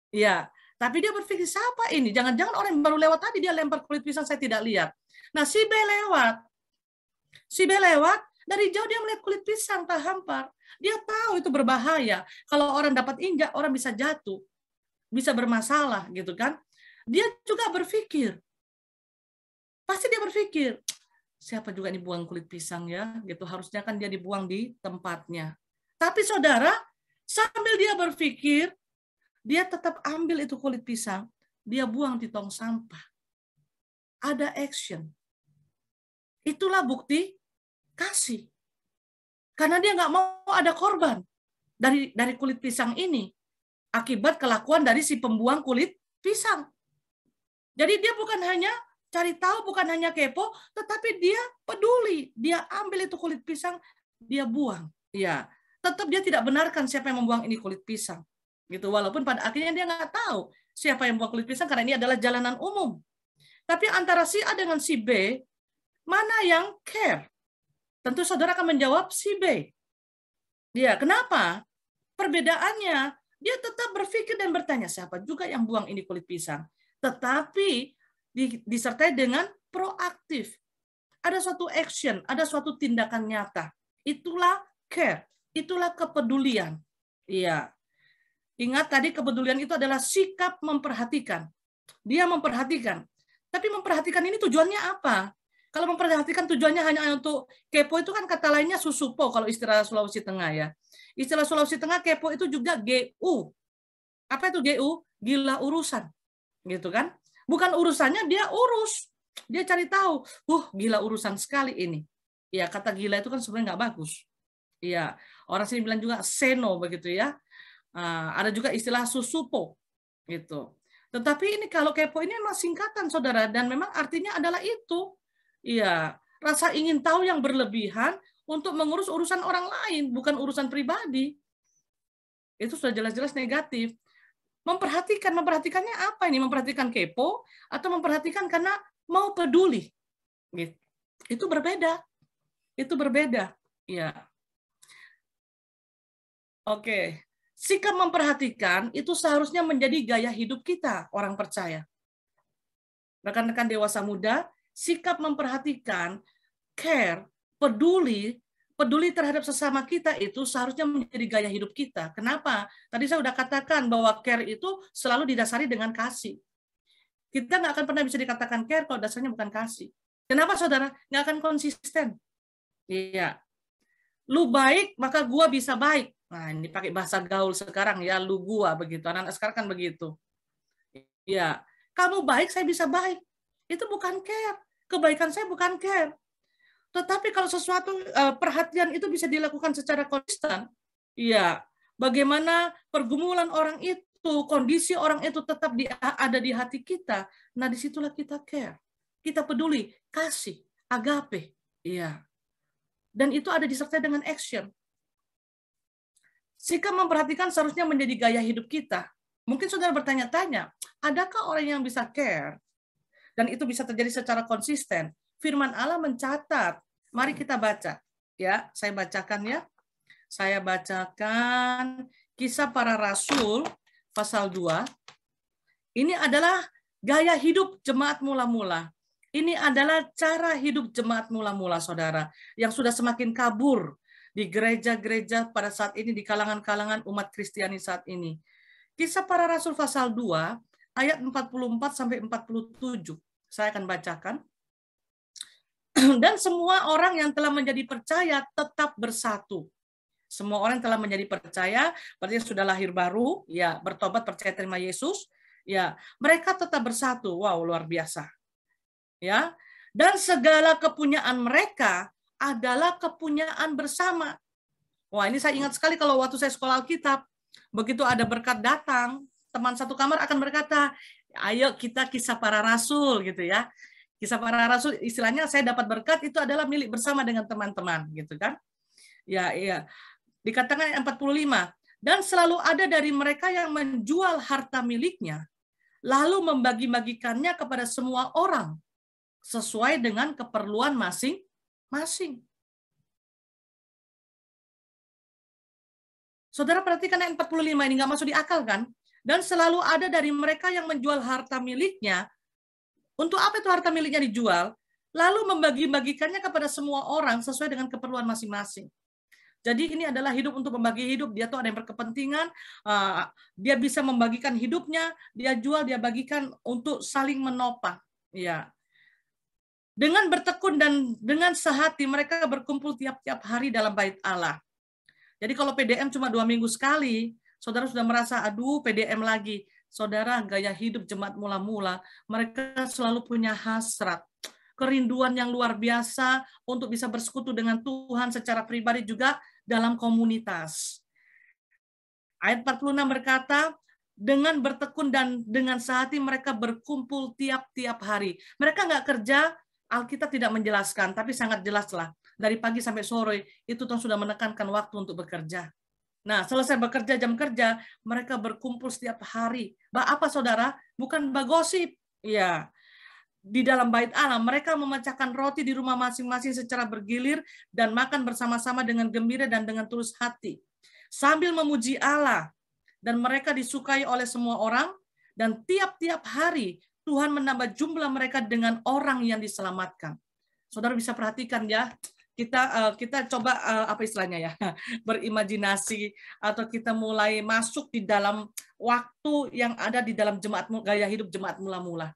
Ya, Tapi dia berpikir, siapa ini? Jangan-jangan orang yang baru lewat tadi dia lempar kulit pisang, saya tidak lihat. Nah, si B lewat. Si B lewat, dari jauh dia melihat kulit pisang terhampar. Dia tahu itu berbahaya. Kalau orang dapat injak, orang bisa jatuh. Bisa bermasalah, gitu kan. Dia juga berpikir. Pasti dia berpikir, siapa juga ini buang kulit pisang ya? Gitu, harusnya kan dia dibuang di tempatnya. Tapi saudara, sambil dia berpikir, dia tetap ambil itu kulit pisang, dia buang di tong sampah. Ada action. Itulah bukti kasih. Karena dia nggak mau ada korban dari kulit pisang ini akibat kelakuan dari si pembuang kulit pisang. Jadi dia bukan hanya cari tahu, bukan hanya kepo, tetapi dia peduli. Dia ambil itu kulit pisang, dia buang. Ya, tetap dia tidak benarkan siapa yang membuang ini kulit pisang. Gitu, walaupun pada akhirnya dia nggak tahu siapa yang buang kulit pisang karena ini adalah jalanan umum. Tapi antara si A dengan si B, mana yang care? Tentu saudara akan menjawab si B. Ya, kenapa? Perbedaannya, dia tetap berpikir dan bertanya, siapa juga yang buang ini kulit pisang? Tetapi disertai dengan proaktif. Ada suatu action, ada suatu tindakan nyata. Itulah care, itulah kepedulian. Iya. Ingat tadi kepedulian itu adalah sikap memperhatikan. Dia memperhatikan. Tapi memperhatikan ini tujuannya apa? Kalau memperhatikan tujuannya hanya untuk kepo itu kan kata lainnya susupo kalau istilah Sulawesi Tengah ya. Istilah Sulawesi Tengah kepo itu juga GU. Apa itu GU? Gila urusan. Gitu kan? Bukan urusannya dia urus. Dia cari tahu. Gila urusan sekali ini. Ya, kata gila itu kan sebenarnya nggak bagus. Iya, orang sini bilang juga seno begitu ya. Ada juga istilah susupo gitu. Tetapi ini kalau kepo ini memang singkatan saudara dan memang artinya adalah itu. Iya, rasa ingin tahu yang berlebihan untuk mengurus urusan orang lain, bukan urusan pribadi. Itu sudah jelas-jelas negatif. Memperhatikannya apa ini? Memperhatikan kepo atau memperhatikan karena mau peduli? Gitu. Itu berbeda. Itu berbeda. Ya. Oke. Sikap memperhatikan itu seharusnya menjadi gaya hidup kita, orang percaya. Rekan-rekan dewasa muda, sikap memperhatikan, care, peduli terhadap sesama kita itu seharusnya menjadi gaya hidup kita. Kenapa? Tadi saya sudah katakan bahwa care itu selalu didasari dengan kasih. Kita nggak akan pernah bisa dikatakan care kalau dasarnya bukan kasih. Kenapa saudara? Nggak akan konsisten. Iya. Lu baik, maka gua bisa baik. Nah, ini pakai bahasa gaul sekarang ya, lu gua begitu. Anak-anak sekarang kan begitu. Ya, kamu baik, saya bisa baik. Itu bukan care. Kebaikan saya bukan care. Tetapi kalau sesuatu perhatian itu bisa dilakukan secara konsisten, ya, bagaimana pergumulan orang itu, kondisi orang itu tetap ada di hati kita. Nah, disitulah kita care. Kita peduli, kasih, agape. Iya. Dan itu ada disertai dengan action. Sikap memperhatikan seharusnya menjadi gaya hidup kita. Mungkin saudara bertanya-tanya, adakah orang yang bisa care? Dan itu bisa terjadi secara konsisten. Firman Allah mencatat. Mari kita baca. Ya, saya bacakan ya. Saya bacakan Kisah Para Rasul pasal 2. Ini adalah gaya hidup jemaat mula-mula. Ini adalah cara hidup jemaat mula-mula, saudara, yang sudah semakin kabur di gereja-gereja pada saat ini, di kalangan-kalangan umat Kristiani saat ini. Kisah Para Rasul pasal 2, ayat 44-47. Saya akan bacakan. Dan semua orang yang telah menjadi percaya tetap bersatu. Semua orang yang telah menjadi percaya, berarti sudah lahir baru, ya, bertobat, percaya terima Yesus, ya, mereka tetap bersatu. Wow, luar biasa. Ya. Dan segala kepunyaan mereka adalah kepunyaan bersama. Wah, ini saya ingat sekali kalau waktu saya sekolah Alkitab, begitu ada berkat datang, teman satu kamar akan berkata, ayo kita kisah para rasul gitu ya. Kisah para rasul istilahnya saya dapat berkat itu adalah milik bersama dengan teman-teman gitu kan. Ya, iya. Dikatakan 45, dan selalu ada dari mereka yang menjual harta miliknya lalu membagi-bagikannya kepada semua orang sesuai dengan keperluan masing-masing. Saudara perhatikan ayat 45 ini nggak masuk di akal kan? Dan selalu ada dari mereka yang menjual harta miliknya. Untuk apa itu harta miliknya dijual? Lalu membagi-bagikannya kepada semua orang sesuai dengan keperluan masing-masing. Jadi ini adalah hidup untuk membagi hidup. Dia tuh ada yang berkepentingan, dia bisa membagikan hidupnya, dia jual, dia bagikan untuk saling menopang. Ya. Dengan bertekun dan dengan sehati mereka berkumpul tiap-tiap hari dalam bait Allah. Jadi kalau PDM cuma 2 minggu sekali, saudara sudah merasa, aduh PDM lagi. Saudara, gaya hidup jemaat mula-mula, mereka selalu punya hasrat, kerinduan yang luar biasa untuk bisa bersekutu dengan Tuhan secara pribadi juga dalam komunitas. Ayat 46 berkata, dengan bertekun dan dengan sehati mereka berkumpul tiap-tiap hari. Mereka nggak kerja, Alkitab tidak menjelaskan, tapi sangat jelaslah. Dari pagi sampai sore, itu Tuhan sudah menekankan waktu untuk bekerja. Nah, selesai bekerja jam kerja, mereka berkumpul setiap hari. Apa saudara? Bukan bagosip. Ya. Di dalam bait Allah, mereka memecahkan roti di rumah masing-masing secara bergilir dan makan bersama-sama dengan gembira dan dengan tulus hati. Sambil memuji Allah, dan mereka disukai oleh semua orang, dan tiap-tiap hari Tuhan menambah jumlah mereka dengan orang yang diselamatkan. Saudara bisa perhatikan ya, kita coba apa istilahnya ya, berimajinasi atau kita mulai masuk di dalam waktu yang ada di dalam jemaat gaya hidup jemaat mula-mula.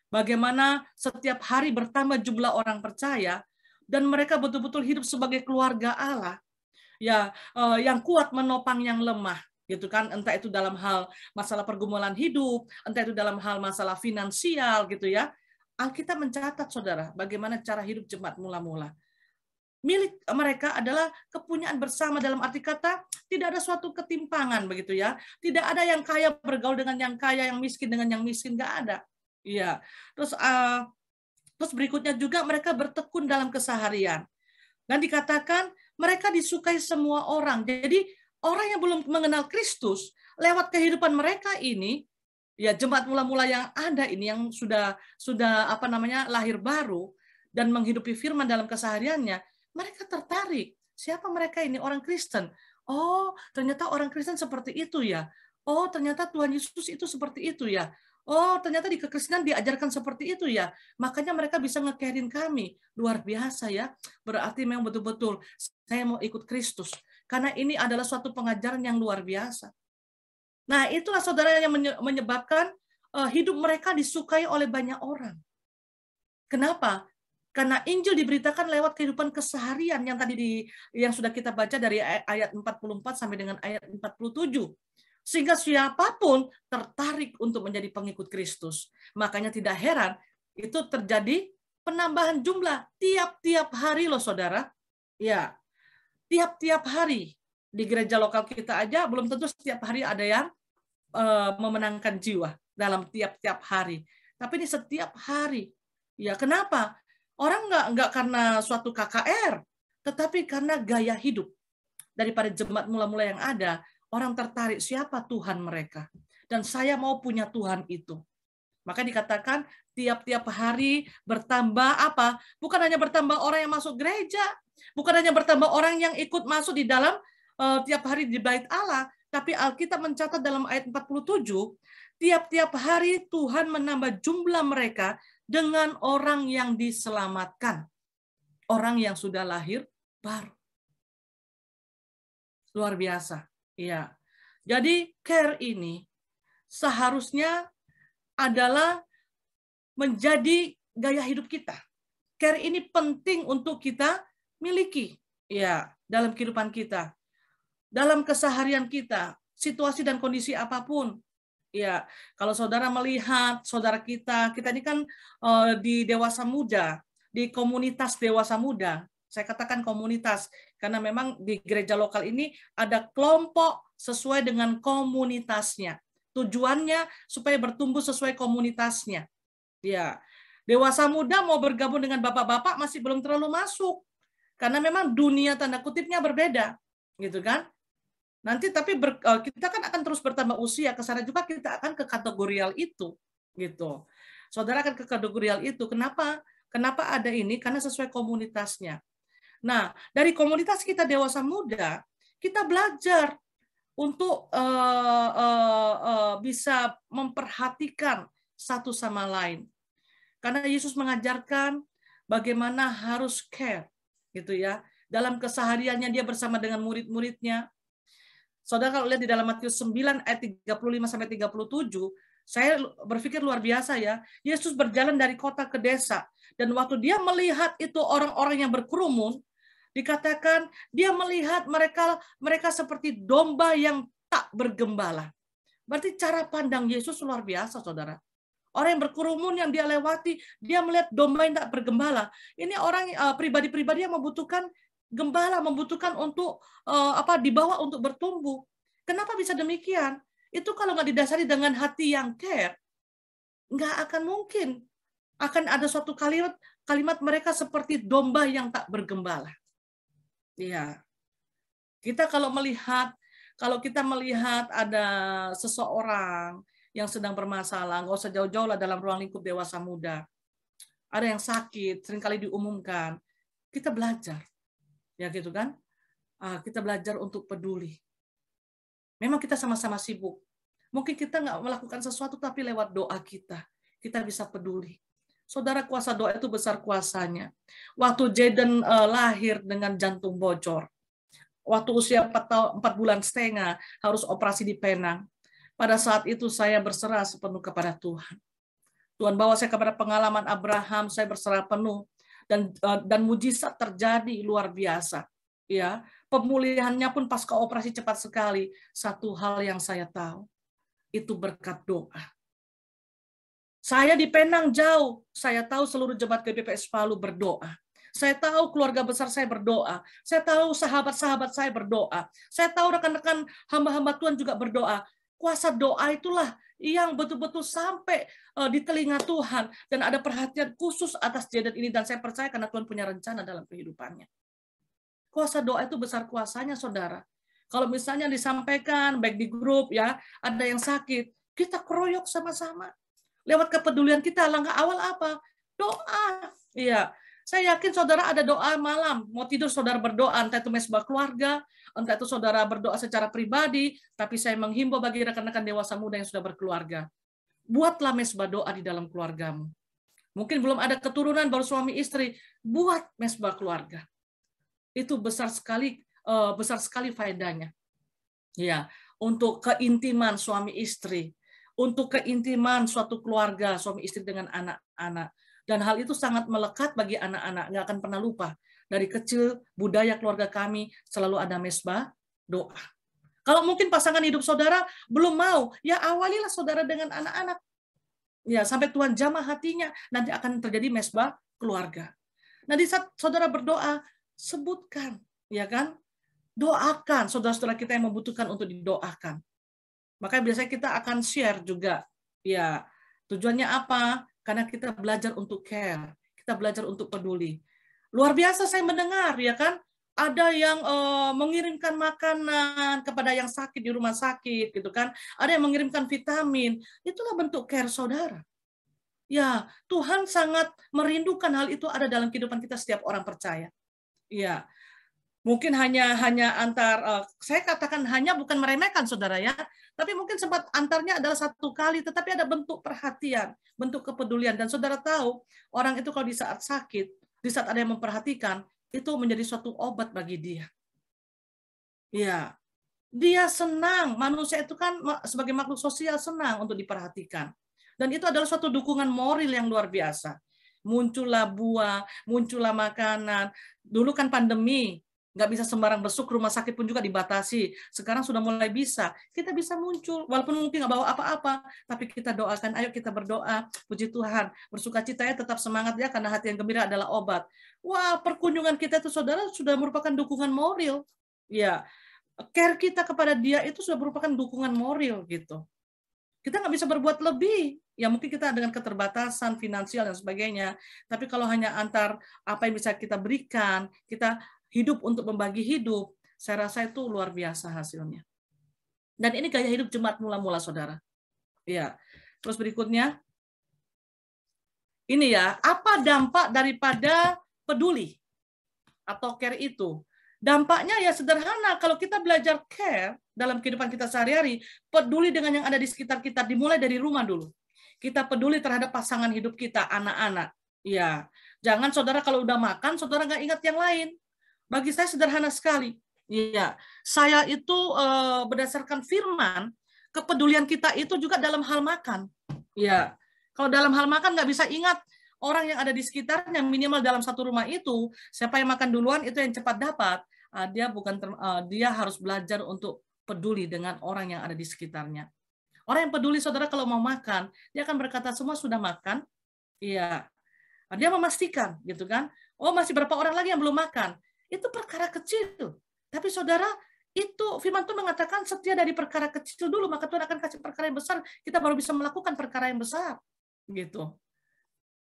Bagaimana setiap hari bertambah jumlah orang percaya dan mereka betul-betul hidup sebagai keluarga Allah, ya, yang kuat menopang yang lemah, gitu kan? Entah itu dalam hal masalah pergumulan hidup, entah itu dalam hal masalah finansial, gitu ya. Alkitab mencatat, saudara, bagaimana cara hidup jemaat mula-mula. Milik mereka adalah kepunyaan bersama, dalam arti kata tidak ada suatu ketimpangan, begitu ya. Tidak ada yang kaya bergaul dengan yang kaya, yang miskin dengan yang miskin, nggak ada. Iya, terus berikutnya juga mereka bertekun dalam keseharian. Dan dikatakan mereka disukai semua orang. Jadi orang yang belum mengenal Kristus, lewat kehidupan mereka ini, ya jemaat mula-mula yang ada ini, yang sudah lahir baru dan menghidupi firman dalam kesehariannya, mereka tertarik. Siapa mereka ini? Orang Kristen. Oh, ternyata orang Kristen seperti itu ya. Oh, ternyata Tuhan Yesus itu seperti itu ya. Oh, ternyata di kekristenan diajarkan seperti itu ya. Makanya mereka bisa nge-carry kami. Luar biasa ya. Berarti memang betul-betul saya mau ikut Kristus. Karena ini adalah suatu pengajaran yang luar biasa. Nah, itulah saudara yang menyebabkan hidup mereka disukai oleh banyak orang. Kenapa? Karena Injil diberitakan lewat kehidupan keseharian yang sudah kita baca dari ayat 44 sampai dengan ayat 47. Sehingga siapapun tertarik untuk menjadi pengikut Kristus. Makanya tidak heran itu terjadi penambahan jumlah tiap-tiap hari loh saudara. Ya, tiap-tiap hari. Di gereja lokal kita aja belum tentu setiap hari ada yang memenangkan jiwa dalam tiap-tiap hari. Tapi ini setiap hari. Ya, kenapa? Orang nggak karena suatu KKR, tetapi karena gaya hidup daripada jemaat mula-mula yang ada. Orang tertarik siapa Tuhan mereka. Dan saya mau punya Tuhan itu. Maka dikatakan tiap-tiap hari bertambah apa? Bukan hanya bertambah orang yang masuk gereja. Bukan hanya bertambah orang yang ikut masuk di dalam tiap hari di bait Allah. Tapi Alkitab mencatat dalam ayat 47, tiap-tiap hari Tuhan menambah jumlah mereka dengan orang yang diselamatkan. Orang yang sudah lahir baru. Luar biasa. Iya. Jadi care ini seharusnya adalah menjadi gaya hidup kita. Care ini penting untuk kita miliki ya dalam kehidupan kita. Dalam keseharian kita, situasi dan kondisi apapun. Ya, kalau saudara melihat saudara kita ini kan di dewasa muda, di komunitas dewasa muda. Saya katakan komunitas, karena memang di gereja lokal ini ada kelompok sesuai dengan komunitasnya. Tujuannya supaya bertumbuh sesuai komunitasnya. Ya, dewasa muda mau bergabung dengan bapak-bapak masih belum terlalu masuk. Karena memang dunia tanda kutipnya berbeda. Gitu kan? Nanti tapi kita kan akan terus bertambah usia, ke sana juga kita akan ke kategorial itu. Gitu. Saudara akan ke kategorial itu. Kenapa? Kenapa ada ini? Karena sesuai komunitasnya. Nah, dari komunitas kita dewasa muda, kita belajar untuk bisa memperhatikan satu sama lain. Karena Yesus mengajarkan bagaimana harus care, gitu ya. Dalam kesehariannya dia bersama dengan murid-muridnya. Saudara kalau lihat di dalam Matius 9 ayat 35 sampai 37, saya berpikir luar biasa ya. Yesus berjalan dari kota ke desa, dan waktu dia melihat itu orang-orang yang berkerumun, dikatakan dia melihat mereka seperti domba yang tak bergembala. Berarti cara pandang Yesus luar biasa, saudara. Orang yang berkerumun yang dia lewati, dia melihat domba yang tak bergembala. Ini orang pribadi-pribadi yang membutuhkan gembala, membutuhkan untuk dibawa untuk bertumbuh. Kenapa bisa demikian? Itu kalau nggak didasari dengan hati yang care, nggak akan mungkin akan ada suatu kalimat mereka seperti domba yang tak bergembala. Iya. Kalau kita melihat ada seseorang yang sedang bermasalah, nggak usah jauh-jauh lah dalam ruang lingkup dewasa muda. Ada yang sakit, seringkali diumumkan. Kita belajar, ya gitu kan? Kita belajar untuk peduli. Memang kita sama-sama sibuk. Mungkin kita nggak melakukan sesuatu, tapi lewat doa kita bisa peduli. Saudara, kuasa doa itu besar kuasanya. Waktu Jaden lahir dengan jantung bocor, waktu usia 4 bulan setengah harus operasi di Penang. Pada saat itu saya berserah sepenuh kepada Tuhan. Tuhan bawa saya kepada pengalaman Abraham, saya berserah penuh, dan mujizat terjadi luar biasa. Ya, pemulihannya pun pasca operasi cepat sekali. Satu hal yang saya tahu, itu berkat doa. Saya di Penang jauh, saya tahu seluruh jemaat GBPS Palu berdoa. Saya tahu keluarga besar saya berdoa. Saya tahu sahabat-sahabat saya berdoa. Saya tahu rekan-rekan hamba-hamba Tuhan juga berdoa. Kuasa doa itulah yang betul-betul sampai di telinga Tuhan. Dan ada perhatian khusus atas Jaden ini. Dan saya percaya karena Tuhan punya rencana dalam kehidupannya. Kuasa doa itu besar kuasanya, saudara. Kalau misalnya disampaikan, baik di grup, ya, ada yang sakit, kita keroyok sama-sama. Lewat kepedulian kita, langkah awal apa? Doa. Iya. Saya yakin saudara ada doa malam, mau tidur saudara berdoa, entah itu mesbah keluarga, entah itu saudara berdoa secara pribadi, tapi saya menghimbau bagi rekan-rekan dewasa muda yang sudah berkeluarga, buatlah mesbah doa di dalam keluargamu. Mungkin belum ada keturunan, baru suami istri, buat mesbah keluarga. Itu besar sekali faedahnya. Ya, untuk keintiman suami istri, untuk keintiman suatu keluarga, suami istri dengan anak-anak. Dan hal itu sangat melekat bagi anak-anak, nggak akan pernah lupa. Dari kecil, budaya keluarga kami selalu ada mesbah doa. Kalau mungkin pasangan hidup saudara belum mau, ya awalilah saudara dengan anak-anak. Ya, sampai Tuhan jamah hatinya, nanti akan terjadi mesbah keluarga. Nah, di saat saudara berdoa, sebutkan, ya kan? Doakan saudara-saudara kita yang membutuhkan untuk didoakan. Makanya biasanya kita akan share juga. Ya, tujuannya apa? Karena kita belajar untuk care, kita belajar untuk peduli. Luar biasa saya mendengar, ya kan? Ada yang mengirimkan makanan kepada yang sakit di rumah sakit, gitu kan? Ada yang mengirimkan vitamin. Itulah bentuk care saudara. Ya, Tuhan sangat merindukan hal itu ada dalam kehidupan kita setiap orang percaya. Ya, mungkin hanya antar, saya katakan hanya bukan meremehkan saudara ya, tapi mungkin sempat antarnya adalah satu kali, tetapi ada bentuk perhatian, bentuk kepedulian. Dan saudara tahu, orang itu kalau di saat sakit, di saat ada yang memperhatikan, itu menjadi suatu obat bagi dia. Ya, dia senang. Manusia itu kan sebagai makhluk sosial senang untuk diperhatikan. Dan itu adalah suatu dukungan moral yang luar biasa. Muncullah buah, muncullah makanan. Dulu kan pandemi, nggak bisa sembarang besuk, rumah sakit pun juga dibatasi. Sekarang sudah mulai bisa. Kita bisa muncul, walaupun mungkin nggak bawa apa-apa, tapi kita doakan, ayo kita berdoa, puji Tuhan, bersukacita ya, tetap semangat ya, karena hati yang gembira adalah obat. Wah, perkunjungan kita itu saudara sudah merupakan dukungan moral. Ya, care kita kepada dia itu sudah merupakan dukungan moral gitu. Kita nggak bisa berbuat lebih. Ya mungkin kita dengan keterbatasan finansial dan sebagainya. Tapi kalau hanya antar apa yang bisa kita berikan, kita hidup untuk membagi hidup, saya rasa itu luar biasa hasilnya. Dan ini gaya hidup jemaat mula-mula, saudara. Ya, terus berikutnya, ini ya, apa dampak daripada peduli atau care itu? Dampaknya ya sederhana, kalau kita belajar care dalam kehidupan kita sehari-hari, peduli dengan yang ada di sekitar kita, dimulai dari rumah dulu. Kita peduli terhadap pasangan hidup kita, anak-anak. Ya, jangan saudara kalau udah makan, saudara nggak ingat yang lain. Bagi saya sederhana sekali. Ya, saya itu berdasarkan firman, kepedulian kita itu juga dalam hal makan. Ya, kalau dalam hal makan nggak bisa ingat orang yang ada di sekitarnya, minimal dalam satu rumah itu, siapa yang makan duluan itu yang cepat dapat. Dia harus belajar untuk peduli dengan orang yang ada di sekitarnya. Orang yang peduli, saudara, kalau mau makan, dia akan berkata semua sudah makan. Iya, dia memastikan, gitu kan? Oh, masih berapa orang lagi yang belum makan? Itu perkara kecil. Tapi saudara, itu firman Tuhan mengatakan setia dari perkara kecil dulu, maka Tuhan akan kasih perkara yang besar. Kita baru bisa melakukan perkara yang besar, gitu.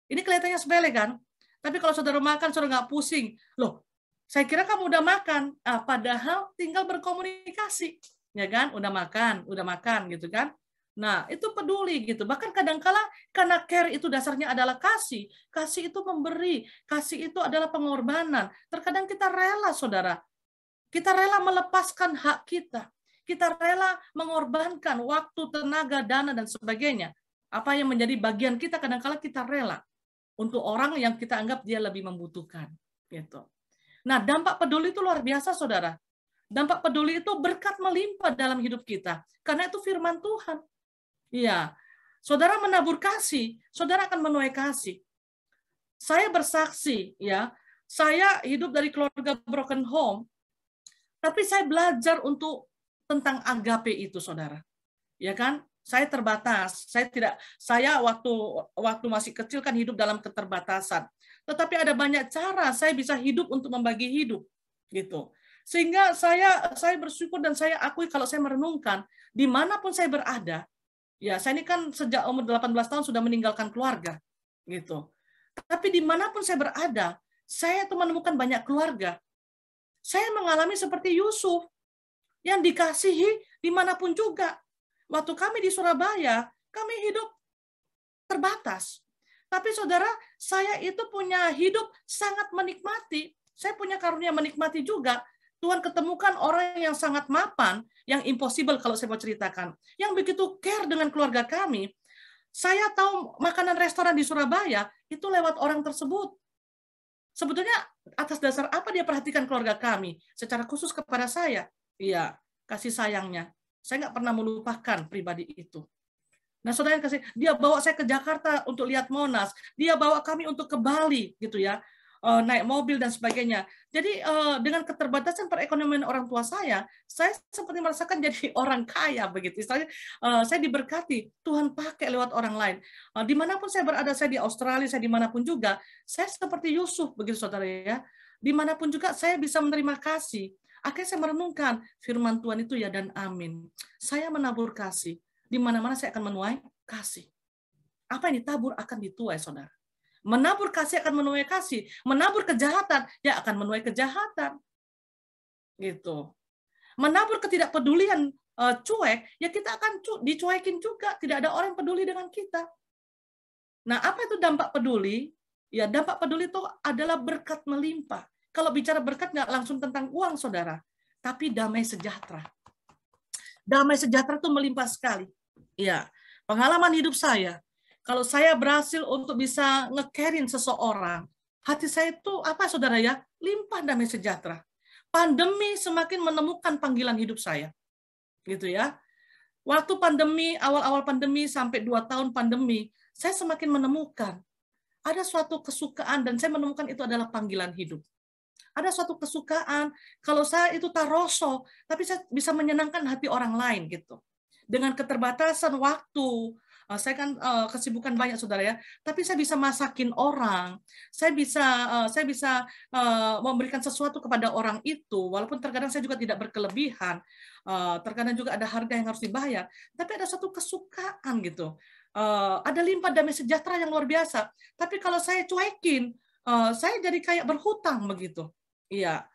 Ini kelihatannya sepele kan? Tapi kalau saudara makan, saudara nggak pusing. Loh, saya kira kamu udah makan. Padahal tinggal berkomunikasi. Ya kan? Udah makan gitu kan? Nah, itu peduli gitu. Bahkan kadangkala karena care itu dasarnya adalah kasih. Kasih itu memberi. Kasih itu adalah pengorbanan. Terkadang kita rela, saudara. Kita rela melepaskan hak kita. Kita rela mengorbankan waktu, tenaga, dana, dan sebagainya. Apa yang menjadi bagian kita, kadangkala kita rela untuk orang yang kita anggap dia lebih membutuhkan. Gitu. Nah, dampak peduli itu luar biasa, saudara. Dampak peduli itu berkat melimpah dalam hidup kita. Karena itu firman Tuhan. Iya, saudara menabur kasih, saudara akan menuai kasih. Saya bersaksi, ya, saya hidup dari keluarga broken home, tapi saya belajar untuk tentang agape itu, saudara. Ya kan? Saya terbatas. Saya waktu masih kecil kan hidup dalam keterbatasan. Tetapi ada banyak cara saya bisa hidup untuk membagi hidup, gitu. Sehingga saya bersyukur dan saya akui kalau saya merenungkan dimanapun saya berada. Ya, saya ini kan sejak umur 18 tahun sudah meninggalkan keluarga, gitu. Tapi dimanapun saya berada, saya tuh menemukan banyak keluarga. Saya mengalami seperti Yusuf, yang dikasihi dimanapun juga. Waktu kami di Surabaya, kami hidup terbatas. Tapi saudara, saya itu punya hidup sangat menikmati. Saya punya karunia menikmati juga. Tuhan ketemukan orang yang sangat mapan, yang impossible kalau saya mau ceritakan. Yang begitu care dengan keluarga kami. Saya tahu makanan restoran di Surabaya, itu lewat orang tersebut. Sebetulnya atas dasar apa dia perhatikan keluarga kami? Secara khusus kepada saya. Iya, kasih sayangnya. Saya nggak pernah melupakan pribadi itu. Nah, saudara yang kasih, dia bawa saya ke Jakarta untuk lihat Monas. Dia bawa kami untuk ke Bali, gitu ya. Naik mobil dan sebagainya. Jadi dengan keterbatasan perekonomian orang tua saya seperti merasakan jadi orang kaya begitu. Istilahnya saya diberkati, Tuhan pakai lewat orang lain. Dimanapun saya berada, saya di Australia, saya dimanapun juga, saya seperti Yusuf begitu saudara ya. Dimanapun juga saya bisa menerima kasih. Akhirnya saya merenungkan firman Tuhan itu ya dan amin. Saya menabur kasih. Di mana-mana saya akan menuai kasih. Apa yang ditabur akan dituai, saudara. Menabur kasih akan menuai kasih. Menabur kejahatan, dia akan menuai kejahatan. Gitu. Menabur ketidakpedulian cuek, ya kita akan dicuekin juga. Tidak ada orang yang peduli dengan kita. Nah, apa itu dampak peduli? Ya, dampak peduli itu adalah berkat melimpah. Kalau bicara berkat nggak langsung tentang uang, saudara. Tapi damai sejahtera. Damai sejahtera itu melimpah sekali. Ya, pengalaman hidup saya, kalau saya berhasil untuk bisa nge-carein seseorang, hati saya itu apa saudara ya? Limpah damai sejahtera. Pandemi semakin menemukan panggilan hidup saya. Gitu ya. Waktu pandemi, awal-awal pandemi sampai 2 tahun pandemi, saya semakin menemukan ada suatu kesukaan dan saya menemukan itu adalah panggilan hidup. Ada suatu kesukaan, kalau saya itu taroso, tapi saya bisa menyenangkan hati orang lain gitu. Dengan keterbatasan waktu, saya kan kesibukan banyak saudara ya, tapi saya bisa masakin orang, saya bisa memberikan sesuatu kepada orang itu, walaupun terkadang saya juga tidak berkelebihan, terkadang juga ada harga yang harus dibayar, tapi ada satu kesukaan gitu, ada limpah damai sejahtera yang luar biasa. Tapi kalau saya cuekin, saya jadi kayak berhutang begitu. Iya.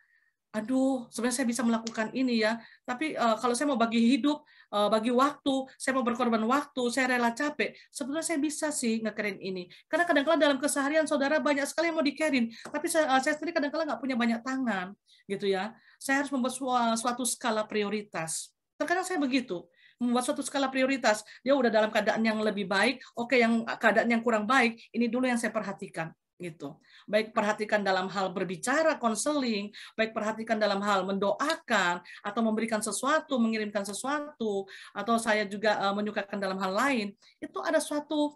aduh, sebenarnya saya bisa melakukan ini ya, tapi kalau saya mau bagi hidup, bagi waktu, saya mau berkorban waktu, saya rela capek, sebetulnya saya bisa sih nge-carry ini. Karena kadang-kadang dalam keseharian saudara banyak sekali yang mau di-carry, tapi saya sendiri kadang-kadang nggak punya banyak tangan, gitu ya. Saya harus membuat suatu skala prioritas. Terkadang saya begitu, membuat suatu skala prioritas. Dia udah dalam keadaan yang lebih baik, oke, yang keadaan yang kurang baik, ini dulu yang saya perhatikan. Gitu. Baik perhatikan dalam hal berbicara, konseling, baik perhatikan dalam hal mendoakan, atau memberikan sesuatu, mengirimkan sesuatu, atau saya juga menyukakan dalam hal lain, itu ada suatu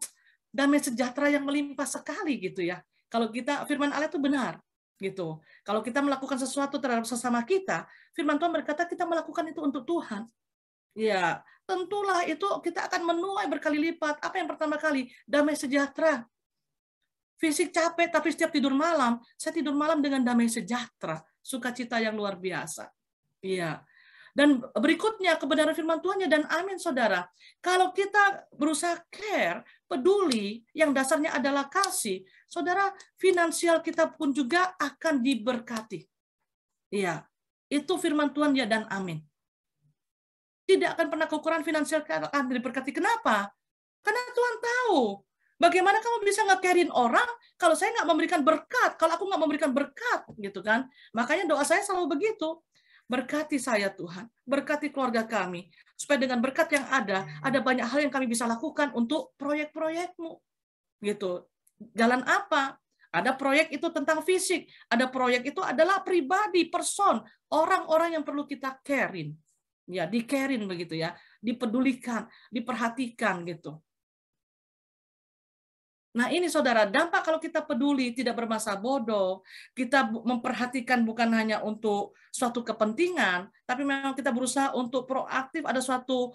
damai sejahtera yang melimpah sekali gitu ya. Kalau kita, firman Allah itu benar. Gitu. Kalau kita melakukan sesuatu terhadap sesama kita, firman Tuhan berkata kita melakukan itu untuk Tuhan. Ya, tentulah itu kita akan menuai berkali lipat. Apa yang pertama kali? Damai sejahtera. Fisik capek, tapi setiap tidur malam, saya tidur malam dengan damai sejahtera, sukacita yang luar biasa. Iya. Dan berikutnya kebenaran firman Tuhan dan amin saudara. Kalau kita berusaha care, peduli, yang dasarnya adalah kasih, saudara, finansial kita pun juga akan diberkati. Iya. Itu firman Tuhan dan amin. Tidak akan pernah kekurangan finansial akan diberkati. Kenapa? Karena Tuhan tahu. Bagaimana kamu bisa nge-carry orang kalau saya nggak memberikan berkat, kalau aku nggak memberikan berkat, gitu kan? Makanya doa saya selalu begitu. Berkati saya Tuhan, berkati keluarga kami, supaya dengan berkat yang ada banyak hal yang kami bisa lakukan untuk proyek-proyekmu. Gitu. Jalan apa? Ada proyek itu tentang fisik, ada proyek itu adalah pribadi, person, orang-orang yang perlu kita carry. Ya, di-carry begitu ya, dipedulikan, diperhatikan gitu. Nah ini saudara, dampak kalau kita peduli, tidak bermasa bodoh, kita memperhatikan bukan hanya untuk suatu kepentingan, tapi memang kita berusaha untuk proaktif, ada suatu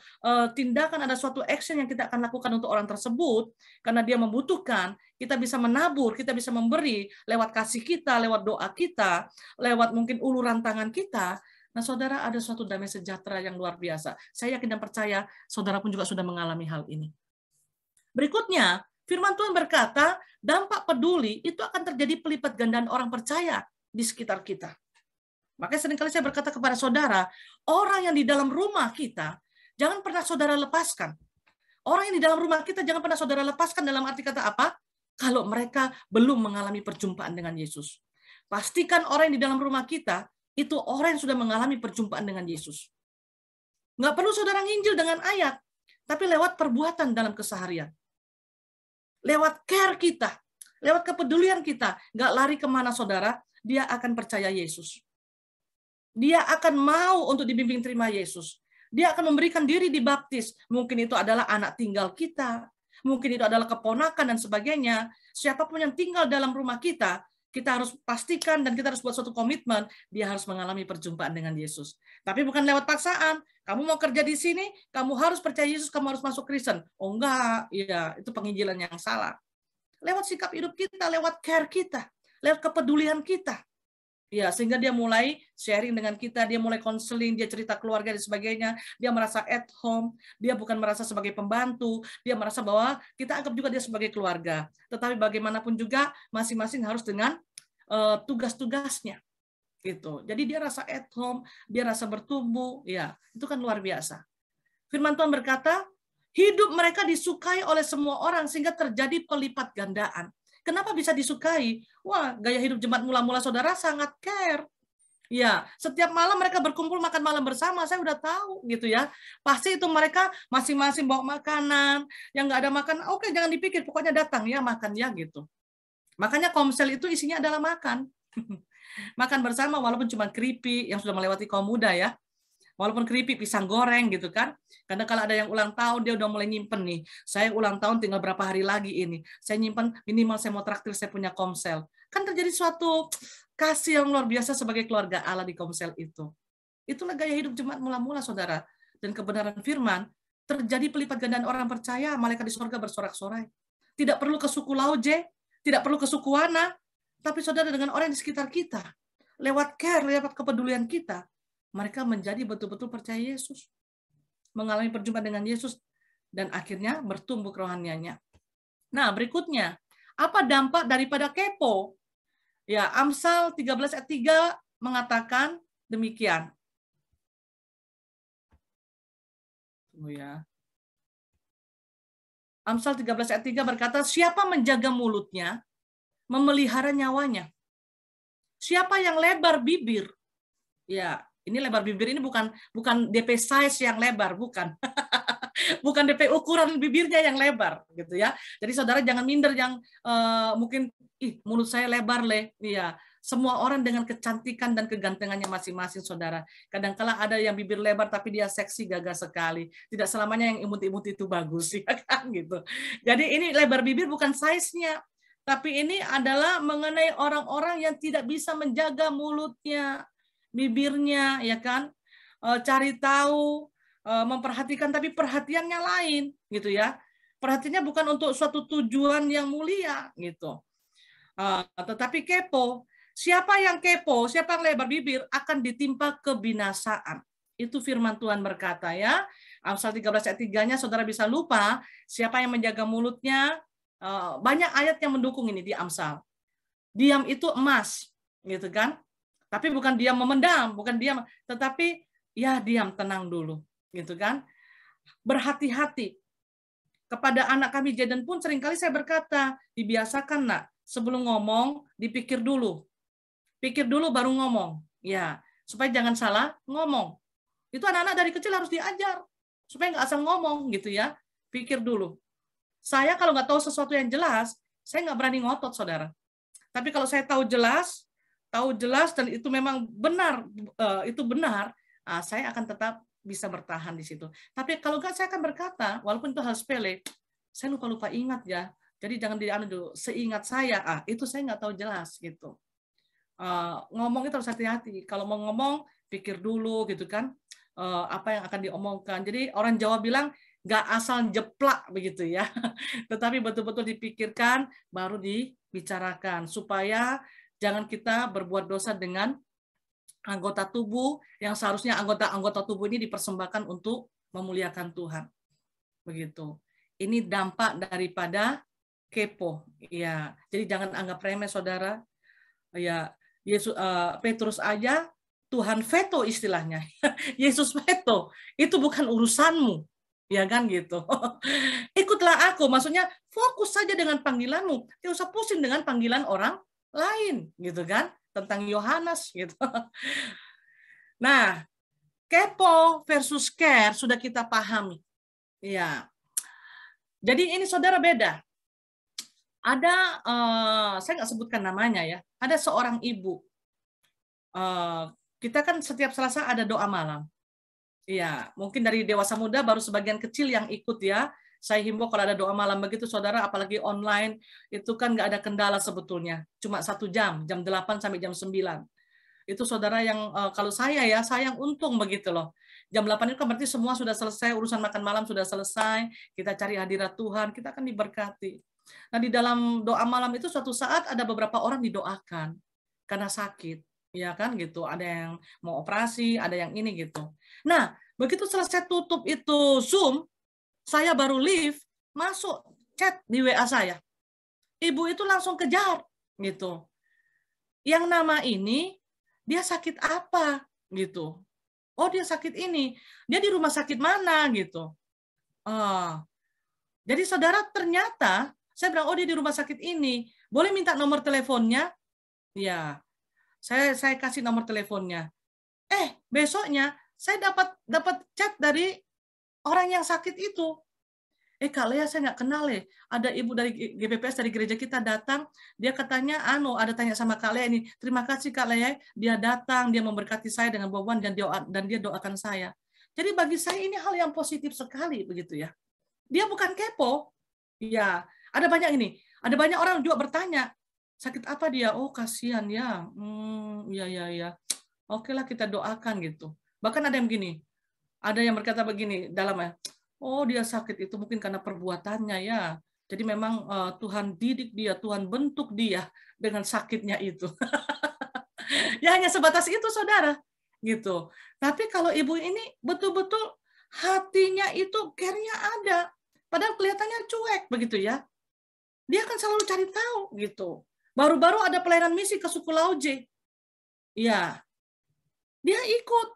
tindakan, ada suatu action yang kita akan lakukan untuk orang tersebut, karena dia membutuhkan, kita bisa menabur, kita bisa memberi, lewat kasih kita, lewat doa kita, lewat mungkin uluran tangan kita. Nah saudara, ada suatu damai sejahtera yang luar biasa. Saya yakin dan percaya, saudara pun juga sudah mengalami hal ini. Berikutnya, firman Tuhan berkata, dampak peduli itu akan terjadi pelipat gandaan orang percaya di sekitar kita. Makanya seringkali saya berkata kepada saudara, orang yang di dalam rumah kita, jangan pernah saudara lepaskan. Orang yang di dalam rumah kita, jangan pernah saudara lepaskan dalam arti kata apa? Kalau mereka belum mengalami perjumpaan dengan Yesus. Pastikan orang yang di dalam rumah kita, itu orang yang sudah mengalami perjumpaan dengan Yesus. Nggak perlu saudara nginjil dengan ayat, tapi lewat perbuatan dalam keseharian. Lewat care kita, lewat kepedulian kita, nggak lari kemana saudara, dia akan percaya Yesus. Dia akan mau untuk dibimbing terima Yesus. Dia akan memberikan diri dibaptis. Mungkin itu adalah anak tinggal kita, mungkin itu adalah keponakan dan sebagainya. Siapapun yang tinggal dalam rumah kita harus pastikan dan kita harus buat suatu komitmen, dia harus mengalami perjumpaan dengan Yesus. Tapi bukan lewat paksaan. Kamu mau kerja di sini, kamu harus percaya Yesus, kamu harus masuk Kristen. Oh enggak, ya itu penginjilan yang salah. Lewat sikap hidup kita, lewat care kita, lewat kepedulian kita. Ya, sehingga dia mulai sharing dengan kita, dia mulai konseling, dia cerita keluarga dan sebagainya, dia merasa at home, dia bukan merasa sebagai pembantu, dia merasa bahwa kita anggap juga dia sebagai keluarga. Tetapi bagaimanapun juga masing-masing harus dengan tugas-tugasnya. Gitu. Jadi dia rasa at home, dia rasa bertumbuh, ya, itu kan luar biasa. Firman Tuhan berkata, hidup mereka disukai oleh semua orang sehingga terjadi pelipat gandaan. Kenapa bisa disukai? Wah, gaya hidup jemaat mula-mula saudara sangat care. Ya, setiap malam mereka berkumpul makan malam bersama, saya udah tahu gitu ya. Pasti itu mereka masing-masing bawa makanan, yang nggak ada makan, oke jangan dipikir, pokoknya datang ya makan ya gitu. Makanya komsel itu isinya adalah makan. Makan bersama walaupun cuma keripik yang sudah melewati kaum muda ya. Walaupun keripik, pisang goreng gitu kan. Karena kalau ada yang ulang tahun, dia udah mulai nyimpen nih. Saya ulang tahun tinggal berapa hari lagi ini. Saya nyimpen minimal saya mau traktir, saya punya komsel. Kan terjadi suatu kasih yang luar biasa sebagai keluarga Allah di komsel itu. Itulah gaya hidup jemaat mula-mula saudara. Dan kebenaran firman, terjadi pelipat gandaan orang percaya, malaikat di surga bersorak-sorai. Tidak perlu ke suku Lauje, tidak perlu ke suku Wana, tapi saudara dengan orang di sekitar kita, lewat care, lewat kepedulian kita, mereka menjadi betul-betul percaya Yesus, mengalami perjumpaan dengan Yesus, dan akhirnya bertumbuh kerohaniannya. Nah, berikutnya, apa dampak daripada kepo? Ya, Amsal 13 ayat 3 mengatakan, demikian. Tunggu ya. Amsal 13 ayat 3 berkata, siapa menjaga mulutnya, memelihara nyawanya. Siapa yang lebar bibir? Ya, ini lebar bibir ini bukan DP size yang lebar, bukan. Bukan DP ukuran bibirnya yang lebar, gitu ya. Jadi saudara jangan minder yang mungkin, mulut saya lebar Iya, semua orang dengan kecantikan dan kegantengannya masing-masing, saudara. Kadang-kala ada yang bibir lebar tapi dia seksi, gagah sekali. Tidak selamanya yang imut-imut itu bagus, ya kan gitu. Jadi ini lebar bibir bukan size-nya, tapi ini adalah mengenai orang-orang yang tidak bisa menjaga mulutnya, bibirnya, ya kan? Cari tahu, memperhatikan, tapi perhatiannya lain, gitu ya. Perhatiannya bukan untuk suatu tujuan yang mulia, gitu. Tetapi kepo. Siapa yang kepo, siapa yang lebar bibir akan ditimpa kebinasaan. Itu firman Tuhan berkata ya. Amsal 13 ayat 3-nya saudara bisa lupa siapa yang menjaga mulutnya. Banyak ayat yang mendukung ini di Amsal. Diam itu emas, gitu kan? Tapi bukan diam memendam, bukan diam, tetapi ya diam, tenang dulu, gitu kan? Berhati-hati. Kepada anak kami Jaden pun seringkali saya berkata, dibiasakan nak, sebelum ngomong dipikir dulu. Pikir dulu baru ngomong. Ya, supaya jangan salah ngomong. Itu anak-anak dari kecil harus diajar supaya nggak asal ngomong, gitu ya. Pikir dulu. Saya kalau nggak tahu sesuatu yang jelas, saya nggak berani ngotot, saudara. Tapi kalau saya tahu jelas dan itu memang benar, saya akan tetap bisa bertahan di situ. Tapi kalau nggak, saya akan berkata, walaupun itu hal sepele, saya lupa ingat ya. Jadi jangan dianu dulu. Seingat saya, itu saya nggak tahu jelas gitu. Ngomong itu harus hati-hati. Kalau mau ngomong, pikir dulu gitu kan. Apa yang akan diomongkan. Jadi orang Jawa bilang nggak asal jeplak begitu ya. Tetapi betul-betul dipikirkan, baru dibicarakan supaya jangan kita berbuat dosa dengan anggota tubuh yang seharusnya anggota tubuh ini dipersembahkan untuk memuliakan Tuhan. Begitu. Ini dampak daripada kepo. Ya, jadi jangan anggap remeh, saudara. Ya, Petrus aja Tuhan veto istilahnya. Yesus veto. Itu bukan urusanmu. Ya kan gitu. Ikutlah aku, maksudnya fokus saja dengan panggilanmu. Tidak usah pusing dengan panggilan orang lain, gitu kan? Tentang Yohanes gitu. Nah, kepo versus care sudah kita pahami. Ya. Jadi ini saudara beda. Ada, saya nggak sebutkan namanya ya, ada seorang ibu. Kita kan setiap Selasa ada doa malam. Iya, mungkin dari dewasa muda baru sebagian kecil yang ikut ya. Saya himbau kalau ada doa malam begitu, saudara, apalagi online, itu kan nggak ada kendala sebetulnya. Cuma 1 jam, jam 8 sampai jam 9. Itu saudara yang, kalau saya ya, saya yang untung begitu loh. Jam 8 itu kan berarti semua sudah selesai, urusan makan malam sudah selesai, kita cari hadirat Tuhan, kita akan diberkati. Nah, di dalam doa malam itu suatu saat ada beberapa orang didoakan karena sakit. Ya kan gitu, ada yang mau operasi, ada yang ini gitu. Nah, begitu selesai tutup itu Zoom, saya baru leave, masuk chat di WA saya. Ibu itu langsung kejar gitu. Yang nama ini dia sakit apa gitu. Oh, dia sakit ini. Dia di rumah sakit mana gitu. Jadi saudara, ternyata saya bilang, oh dia di rumah sakit ini. Boleh minta nomor teleponnya? Ya. Saya kasih nomor teleponnya. Besoknya saya dapat chat dari orang yang sakit itu. Kak Lea, saya nggak kenal ada ibu dari GBPS dari gereja kita datang, dia katanya ada tanya sama Kak Lea ini. Terima kasih Kak Lea, dia datang, dia memberkati saya dengan buah-buahan dan dia doakan saya. Jadi bagi saya ini hal yang positif sekali begitu ya. Dia bukan kepo. Ya, ada banyak ini. Ada banyak orang juga bertanya, sakit apa dia? Oh, kasihan ya. Ya. Oke lah, kita doakan gitu. Bahkan ada yang begini. Ada yang berkata begini dalamnya. Oh, dia sakit itu mungkin karena perbuatannya ya. Jadi memang Tuhan didik dia, Tuhan bentuk dia dengan sakitnya itu. Ya hanya sebatas itu, saudara. Gitu. Tapi kalau ibu ini betul-betul hatinya itu care-nya ada. Padahal kelihatannya cuek begitu ya. Dia akan selalu cari tahu gitu. Baru-baru ada pelayanan misi ke suku Lauje. Ya. dia ikut.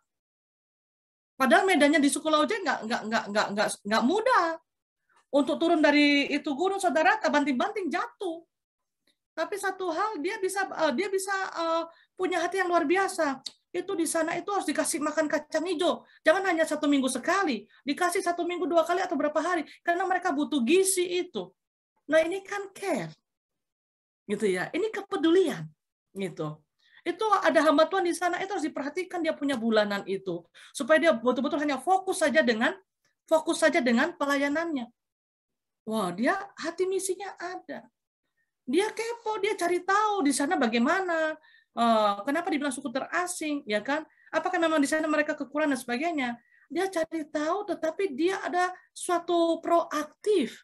Padahal medannya di Sukolauja nggak mudah. Untuk turun dari itu gunung, saudara, banting-banting jatuh. Tapi satu hal, dia bisa punya hati yang luar biasa. Itu di sana itu harus dikasih makan kacang hijau. Jangan hanya 1 minggu sekali, dikasih 1 minggu 2 kali atau berapa hari, karena mereka butuh gizi itu. Nah, ini kan care, gitu ya. Ini kepedulian, gitu. Itu ada hamba Tuhan di sana, itu harus diperhatikan dia punya bulanan itu, supaya dia betul-betul hanya fokus saja dengan pelayanannya. Wah, dia hati misinya ada. Dia kepo, dia cari tahu di sana bagaimana, kenapa dibilang suku terasing, ya kan? Apakah memang di sana mereka kekurangan dan sebagainya? Dia cari tahu, tetapi dia ada suatu proaktif,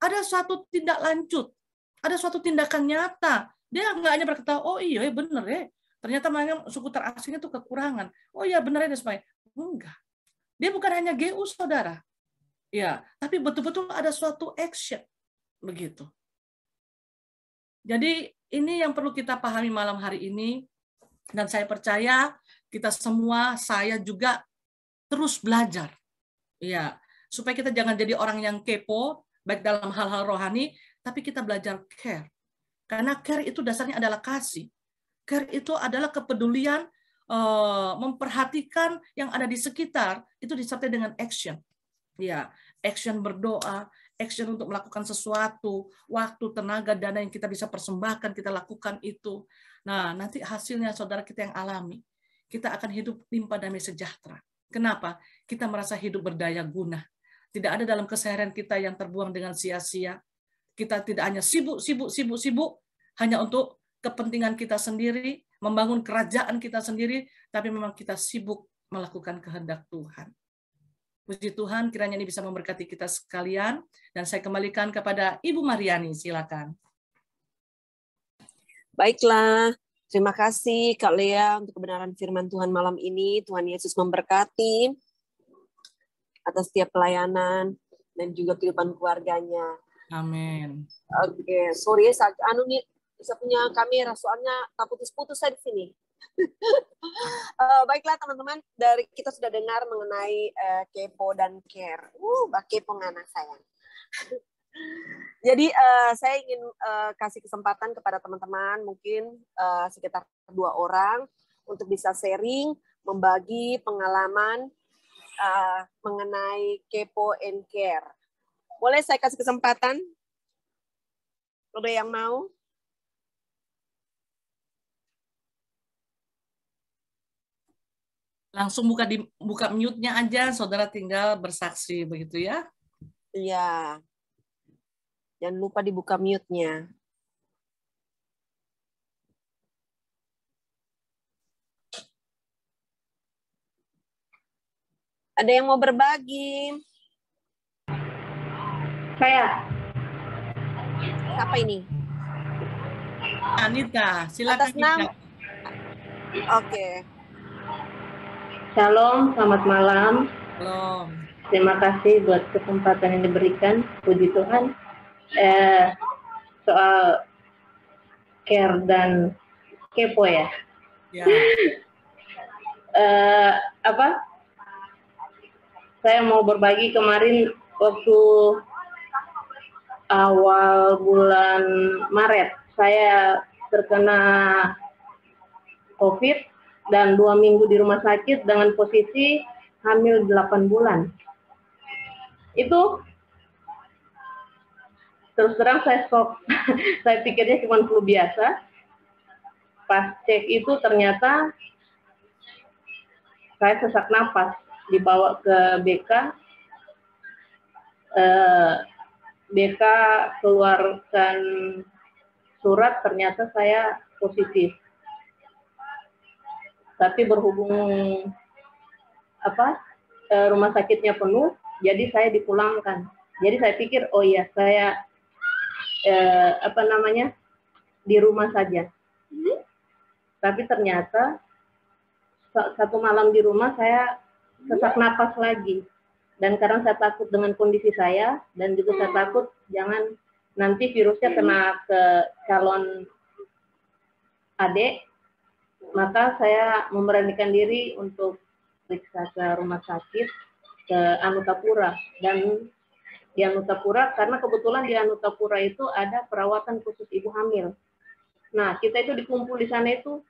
ada suatu tindak lanjut, ada suatu tindakan nyata. Dia nggak hanya berkata, oh iya bener ya, ternyata memang suku terasing itu kekurangan. Oh iya bener ya, dan sebagainya. Enggak. Dia bukan hanya GU, saudara. Ya, tapi betul-betul ada suatu action, begitu. Jadi ini yang perlu kita pahami malam hari ini, dan saya percaya kita semua, saya juga terus belajar, ya, supaya kita jangan jadi orang yang kepo, baik dalam hal-hal rohani, tapi kita belajar care, karena care itu dasarnya adalah kasih, care itu adalah kepedulian, memperhatikan yang ada di sekitar, itu disertai dengan action. Ya, action berdoa, action untuk melakukan sesuatu, waktu, tenaga, dana yang kita bisa persembahkan, kita lakukan itu. Nah, nanti hasilnya saudara kita yang alami. Kita akan hidup limpah damai sejahtera. Kenapa? Kita merasa hidup berdaya guna. Tidak ada dalam keseharian kita yang terbuang dengan sia-sia. Kita tidak hanya sibuk, hanya untuk kepentingan kita sendiri, membangun kerajaan kita sendiri, tapi memang kita sibuk melakukan kehendak Tuhan. Puji Tuhan, kiranya ini bisa memberkati kita sekalian. Dan saya kembalikan kepada Ibu Mariani, silakan. Baiklah, terima kasih Kak Lea untuk kebenaran firman Tuhan malam ini. Tuhan Yesus memberkati atas setiap pelayanan dan juga kehidupan keluarganya. Amin. Oke, sorry saya punya kamera, soalnya tak putus-putus saya di sini. Baiklah teman-teman, dari kita sudah dengar mengenai kepo dan care. Kepo anak sayang. Jadi saya ingin kasih kesempatan kepada teman-teman, mungkin sekitar 2 orang untuk bisa sharing, membagi pengalaman mengenai kepo and care. Boleh saya kasih kesempatan? Ada yang mau? Langsung buka mute-nya aja, saudara tinggal bersaksi, begitu ya? Iya. Jangan lupa dibuka mute-nya. Ada yang mau berbagi? Saya. Siapa ini? Anita, silakan. Atas nama. Oke. Shalom, selamat malam. Shalom. Terima kasih buat kesempatan yang diberikan. Puji Tuhan. Soal care dan kepo ya. Ya. Saya mau berbagi kemarin waktu awal bulan Maret. Saya terkena COVID dan 2 minggu di rumah sakit dengan posisi hamil 8 bulan. Itu terus terang saya shock. Saya pikirnya cuma flu biasa. Pas cek itu ternyata saya sesak napas. Dibawa ke BK. BK keluarkan surat, ternyata saya positif. Tapi berhubung rumah sakitnya penuh, jadi saya dipulangkan. Jadi saya pikir, oh iya saya di rumah saja. Tapi ternyata 1 malam di rumah saya sesak napas lagi. Dan karena saya takut dengan kondisi saya, dan juga saya takut jangan nanti virusnya kena ke calon adik. Maka saya memberanikan diri untuk periksa ke rumah sakit ke Anutapura, dan di Anutapura karena kebetulan di Anutapura itu ada perawatan khusus ibu hamil. Nah, kita itu dikumpul di sana itu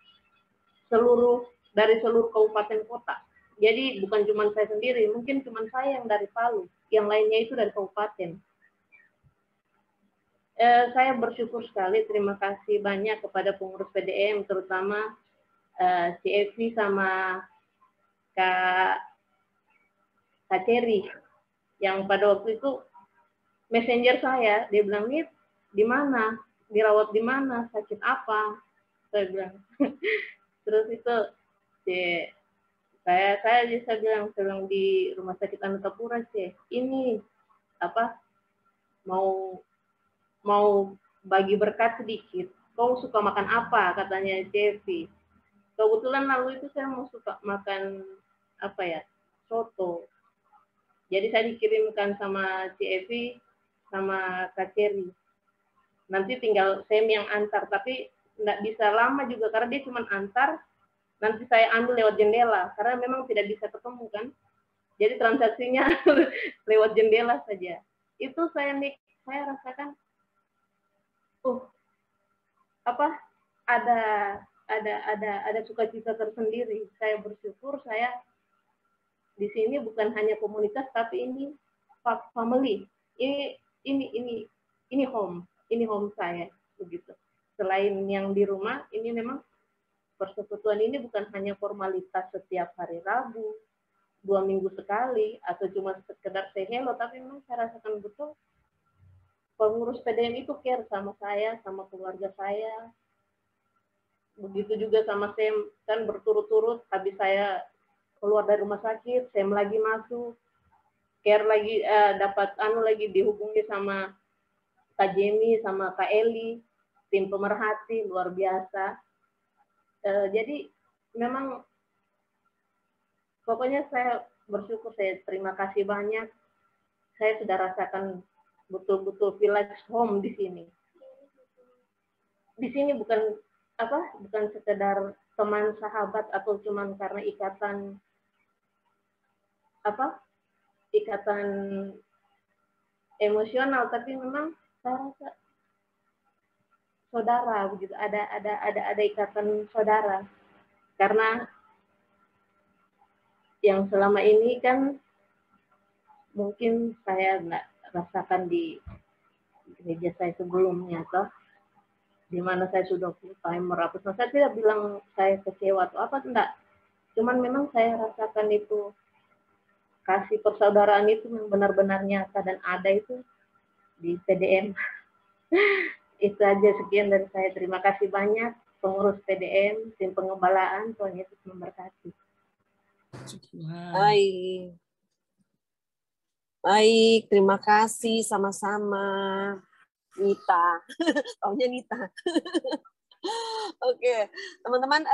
dari seluruh kabupaten kota. Jadi bukan cuma saya sendiri, mungkin cuma saya yang dari Palu, yang lainnya itu dari kabupaten. Saya bersyukur sekali, terima kasih banyak kepada pengurus PDM, terutama si Evi sama Kak Ceri, yang pada waktu itu messenger saya, dia bilang, "Nit, di mana? Dirawat di mana? Sakit apa?" Saya bilang. Terus itu saya bisa bilang di rumah sakit Anutapura sih, ini apa mau bagi berkat sedikit. Kau suka makan apa? Katanya Devi. Kebetulan lalu itu saya mau suka makan apa ya, soto. Jadi saya dikirimkan sama si Evi sama Kak Ceri. Nanti tinggal Sem yang antar, tapi nggak bisa lama juga karena dia cuma antar. Nanti saya ambil lewat jendela karena memang tidak bisa ketemu kan. Jadi transaksinya lewat jendela saja. Itu saya rasakan, ada sukacita tersendiri. Saya bersyukur saya di sini bukan hanya komunitas tapi ini family. Ini home saya begitu. Selain yang di rumah, ini memang persekutuan ini bukan hanya formalitas setiap hari Rabu, 2 minggu sekali, atau cuma sekedar say hello, tapi memang saya rasakan betul pengurus PDM itu care sama saya, sama keluarga saya. Begitu juga sama Sem, kan berturut-turut habis saya keluar dari rumah sakit, Sem lagi masuk, care lagi, dapat lagi dihubungi sama Kak Jemi, sama Kak Eli, tim pemerhati, luar biasa. Jadi memang pokoknya saya bersyukur, saya terima kasih banyak. Saya sudah rasakan betul-betul village home di sini. Di sini bukan sekedar teman sahabat atau cuman karena ikatan emosional, tapi memang saya rasa saudara begitu, ada ikatan saudara. Karena yang selama ini kan mungkin saya nggak rasakan di gereja saya sebelumnya, toh di mana saya sudah full timer apa. Saya tidak bilang saya kecewa atau apa, enggak. Cuman memang saya rasakan itu kasih persaudaraan itu yang benar-benar nyata dan ada itu di PDM. Itu aja, sekian dari saya. Terima kasih banyak pengurus PDM, tim pengembalaan, Tuhan Yesus memberkati. Baik, terima kasih sama-sama, Nita. Taunya Nita. Oke, teman-teman,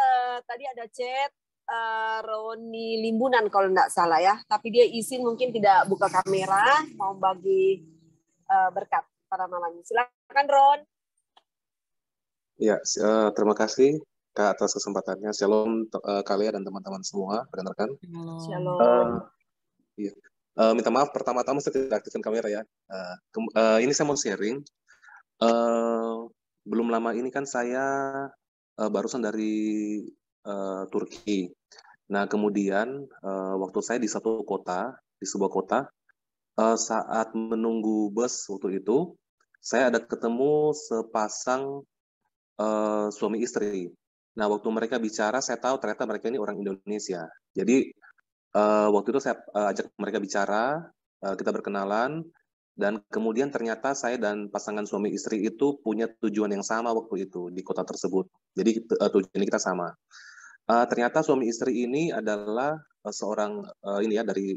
tadi ada chat Roni Limbunan kalau enggak salah ya, tapi dia izin mungkin tidak buka kamera, mau bagi berkat pada malam ini. Silakan Ron. Ya, terima kasih Kak atas kesempatannya. Shalom kalian dan teman-teman semua, perkenalkan. Shalom. Iya. Minta maaf, pertama-tama saya tidak aktifkan kamera ya. Ini saya mau sharing. Belum lama ini kan saya barusan dari Turki. Nah, kemudian waktu saya di sebuah kota, saat menunggu bus waktu itu, saya ada ketemu sepasang suami istri. Nah, waktu mereka bicara, saya tahu ternyata mereka ini orang Indonesia. Jadi, waktu itu saya ajak mereka bicara, kita berkenalan, dan kemudian ternyata saya dan pasangan suami istri itu punya tujuan yang sama waktu itu di kota tersebut. Jadi, tujuan kita sama. Ternyata suami istri ini adalah seorang dari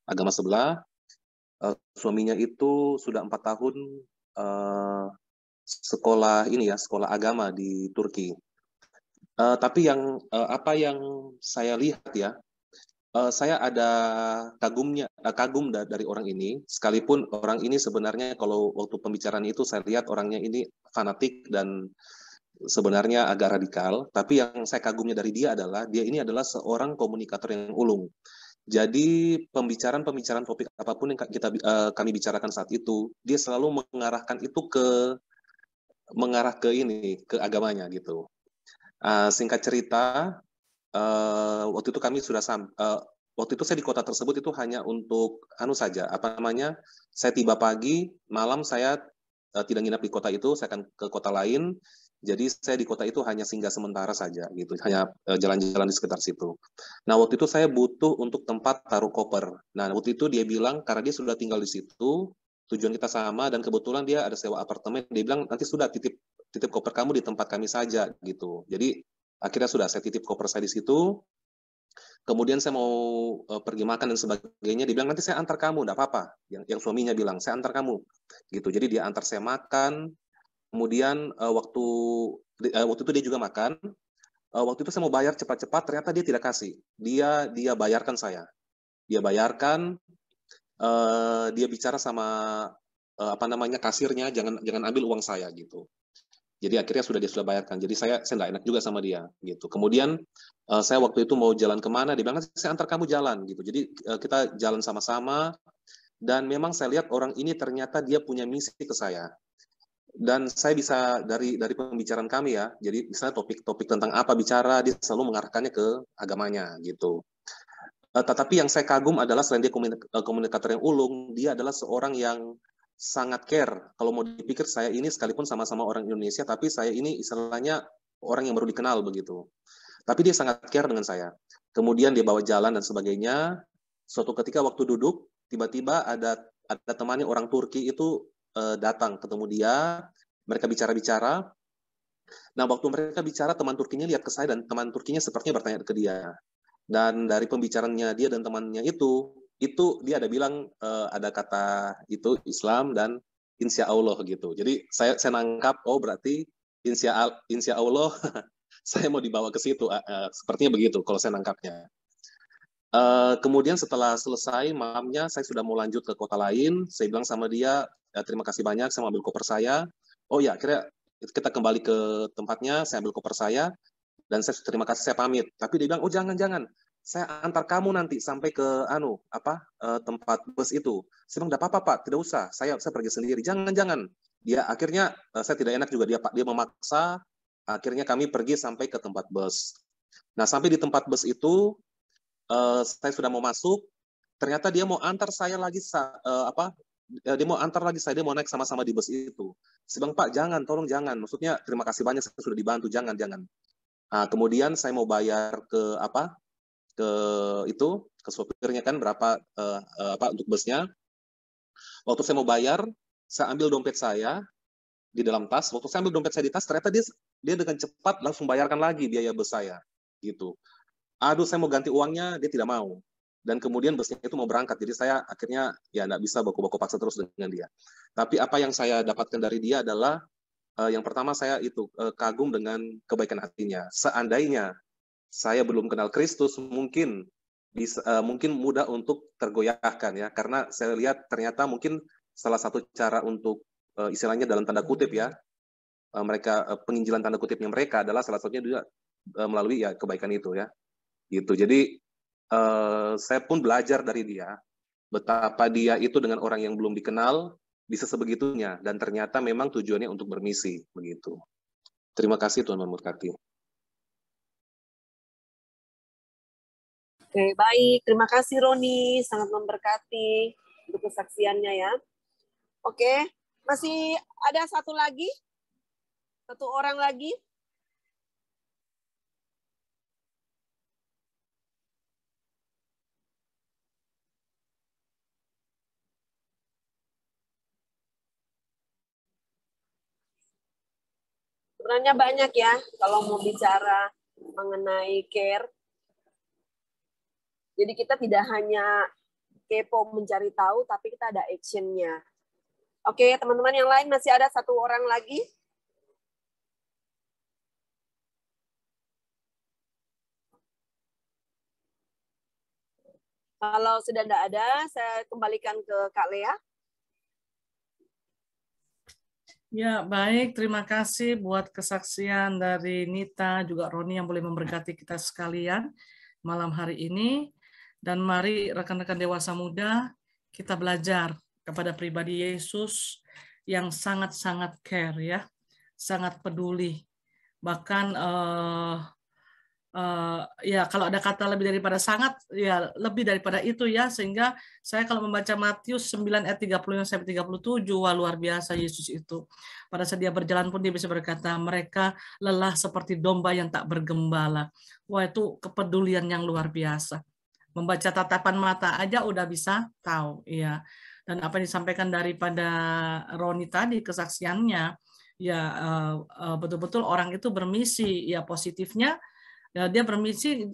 agama sebelah. Suaminya itu sudah 4 tahun sekolah agama di Turki. Tapi apa yang saya lihat ya, saya ada kagum dari orang ini, sekalipun orang ini sebenarnya kalau waktu pembicaraan itu saya lihat orangnya ini fanatik dan sebenarnya agak radikal, tapi yang saya kagumnya dari dia adalah dia ini adalah seorang komunikator yang ulung. Jadi pembicaraan topik apapun yang kami bicarakan saat itu, dia selalu mengarah ke agamanya gitu. Singkat cerita, waktu itu waktu itu saya di kota tersebut itu hanya untuk saja, saya tiba pagi, malam saya tidak nginap di kota itu, saya akan ke kota lain. Jadi saya di kota itu hanya singgah sementara saja gitu, hanya jalan-jalan di sekitar situ. Nah, waktu itu saya butuh untuk tempat taruh koper. Nah, waktu itu dia bilang karena dia sudah tinggal di situ, tujuan kita sama dan kebetulan dia ada sewa apartemen, dia bilang nanti sudah titip koper kamu di tempat kami saja gitu. Jadi akhirnya sudah saya titip koper saya di situ. Kemudian saya mau pergi makan dan sebagainya, dia bilang nanti saya antar kamu, enggak apa-apa. Yang suaminya bilang saya antar kamu gitu. Jadi dia antar saya makan. Kemudian waktu itu dia juga makan. Waktu itu saya mau bayar cepat-cepat, ternyata dia tidak kasih. Dia bayarkan saya. Dia bayarkan. Dia bicara sama kasirnya, jangan ambil uang saya gitu. Jadi akhirnya dia sudah bayarkan. Jadi saya nggak enak juga sama dia gitu. Kemudian saya waktu itu mau jalan kemana, dia bilang saya antar kamu jalan gitu. Jadi kita jalan sama-sama. Dan memang saya lihat orang ini ternyata dia punya misi ke saya. Dan saya bisa dari pembicaraan kami ya, jadi misalnya topik-topik tentang apa bicara, dia selalu mengarahkannya ke agamanya gitu. Tetapi yang saya kagum adalah selain dia komunikator yang ulung, dia adalah seorang yang sangat care. Kalau mau dipikir saya ini sekalipun sama-sama orang Indonesia, tapi saya ini istilahnya orang yang baru dikenal begitu. Tapi dia sangat care dengan saya. Kemudian dia bawa jalan dan sebagainya. Suatu ketika waktu duduk, tiba-tiba ada temannya orang Turki itu datang ketemu dia, mereka bicara-bicara. Nah, waktu mereka bicara, teman Turkinya lihat ke saya dan teman Turkinya sepertinya bertanya ke dia. Dan dari pembicaranya dia dan temannya itu dia ada bilang ada kata itu Islam dan insya Allah gitu. Jadi saya nangkap, oh berarti insya Allah saya mau dibawa ke situ. Sepertinya begitu kalau saya nangkapnya. Kemudian setelah selesai malamnya, saya sudah mau lanjut ke kota lain. Saya bilang sama dia, terima kasih banyak, saya ambil koper saya. Oh ya, akhirnya kita kembali ke tempatnya, saya ambil koper saya, dan saya terima kasih, saya pamit. Tapi dia bilang, oh jangan, saya antar kamu nanti sampai ke tempat bus itu. Saya bilang, enggak apa-apa Pak, tidak usah, saya pergi sendiri. Jangan. Dia akhirnya, saya tidak enak juga, dia memaksa, akhirnya kami pergi sampai ke tempat bus. Nah, sampai di tempat bus itu, saya sudah mau masuk, ternyata dia mau antar saya lagi, dia mau antar lagi saya, dia mau naik sama-sama di bus itu. Saya bilang, Pak, jangan, tolong jangan. Maksudnya, terima kasih banyak, saya sudah dibantu, jangan. Nah, kemudian saya mau bayar ke sopirnya kan berapa untuk busnya. Waktu saya mau bayar, saya ambil dompet saya di dalam tas. Waktu saya ambil dompet saya di tas, ternyata dia dengan cepat langsung bayarkan lagi biaya bus saya, gitu. Aduh, saya mau ganti uangnya, dia tidak mau. Dan kemudian busnya itu mau berangkat, jadi saya akhirnya ya nggak bisa baku-baku paksa terus dengan dia. Tapi apa yang saya dapatkan dari dia adalah, yang pertama saya itu kagum dengan kebaikan hatinya. Seandainya saya belum kenal Kristus, mungkin mudah untuk tergoyahkan ya, karena saya lihat ternyata mungkin salah satu cara untuk istilahnya dalam tanda kutip ya, penginjilan tanda kutipnya mereka adalah salah satunya juga melalui ya kebaikan itu ya. Gitu. Jadi saya pun belajar dari dia betapa dia itu dengan orang yang belum dikenal bisa sebegitunya, dan ternyata memang tujuannya untuk bermisi begitu. Terima kasih, Tuhan memberkati. Oke, baik. Terima kasih Roni, sangat memberkati untuk kesaksiannya ya. Oke, masih ada satu orang lagi. Sebenarnya banyak ya kalau mau bicara mengenai care. Jadi kita tidak hanya kepo mencari tahu, tapi kita ada action-nya. Oke, teman-teman yang lain masih ada satu orang lagi. Kalau sudah tidak ada, saya kembalikan ke Kak Lea. Ya, baik. Terima kasih buat kesaksian dari Nita, juga Roni yang boleh memberkati kita sekalian malam hari ini. Dan mari rekan-rekan dewasa muda, kita belajar kepada pribadi Yesus yang sangat-sangat care ya, sangat peduli. Bahkan ya kalau ada kata lebih daripada sangat, ya lebih daripada itu ya, sehingga saya kalau membaca Matius 9 ayat 35-37, wah luar biasa Yesus itu. Pada saat dia berjalan pun dia bisa berkata, mereka lelah seperti domba yang tak bergembala. Wah itu kepedulian yang luar biasa. Membaca tatapan mata aja udah bisa tahu, ya. Dan apa yang disampaikan daripada Roni tadi kesaksiannya, ya betul-betul orang itu bermisi, ya positifnya. Ya, dia bermisi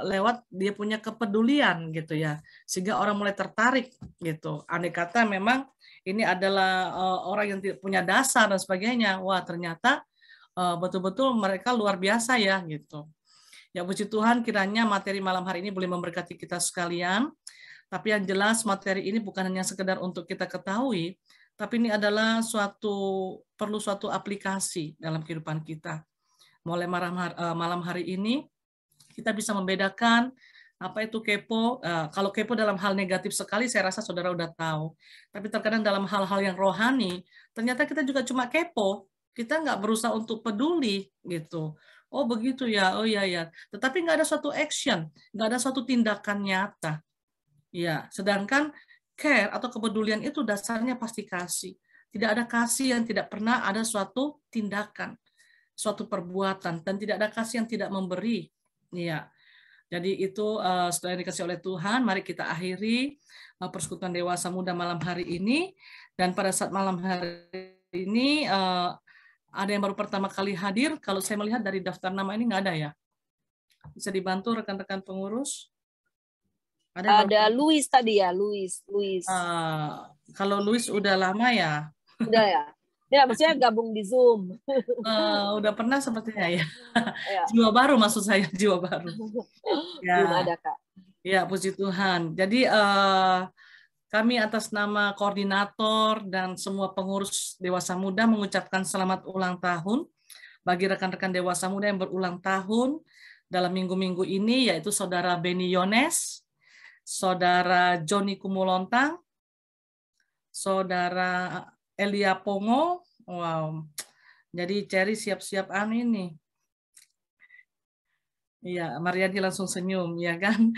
lewat dia punya kepedulian gitu ya, sehingga orang mulai tertarik gitu. Andai kata memang ini adalah orang yang tidak punya dasar dan sebagainya, wah ternyata betul-betul mereka luar biasa ya gitu. Ya puji Tuhan, kiranya materi malam hari ini boleh memberkati kita sekalian. Tapi yang jelas materi ini bukan hanya sekedar untuk kita ketahui, tapi ini adalah perlu suatu aplikasi dalam kehidupan kita. Mulai malam hari ini kita bisa membedakan apa itu kepo. Kalau kepo dalam hal negatif sekali, saya rasa saudara udah tahu. Tapi terkadang dalam hal-hal yang rohani, ternyata kita juga cuma kepo. Kita nggak berusaha untuk peduli gitu. Oh begitu ya, oh iya ya. Tetapi nggak ada suatu action, nggak ada suatu tindakan nyata. Ya, sedangkan care atau kepedulian itu dasarnya pasti kasih. Tidak ada kasih yang tidak pernah ada suatu tindakan, suatu perbuatan, dan tidak ada kasih yang tidak memberi. Ya, jadi itu setelah yang dikasih oleh Tuhan, mari kita akhiri persekutuan dewasa muda malam hari ini. Dan pada saat malam hari ini ada yang baru pertama kali hadir. Kalau saya melihat dari daftar nama ini nggak ada ya. Bisa dibantu rekan-rekan pengurus? Ada Luis tadi ya, Luis. Kalau Luis udah lama ya? Udah ya. Ya, maksudnya gabung di Zoom. Udah pernah sepertinya ya. Jiwa baru maksud saya, jiwa baru. Ya. Belum ada, Kak. Ya, puji Tuhan. Jadi kami atas nama koordinator dan semua pengurus Dewasa Muda mengucapkan selamat ulang tahun bagi rekan-rekan Dewasa Muda yang berulang tahun dalam minggu-minggu ini, yaitu Saudara Beni Yones, Saudara Joni Kumulontang, Saudara Elia Pongo. Wow. Jadi Cherry siap-siap ini. Iya, Mariani langsung senyum, ya kan?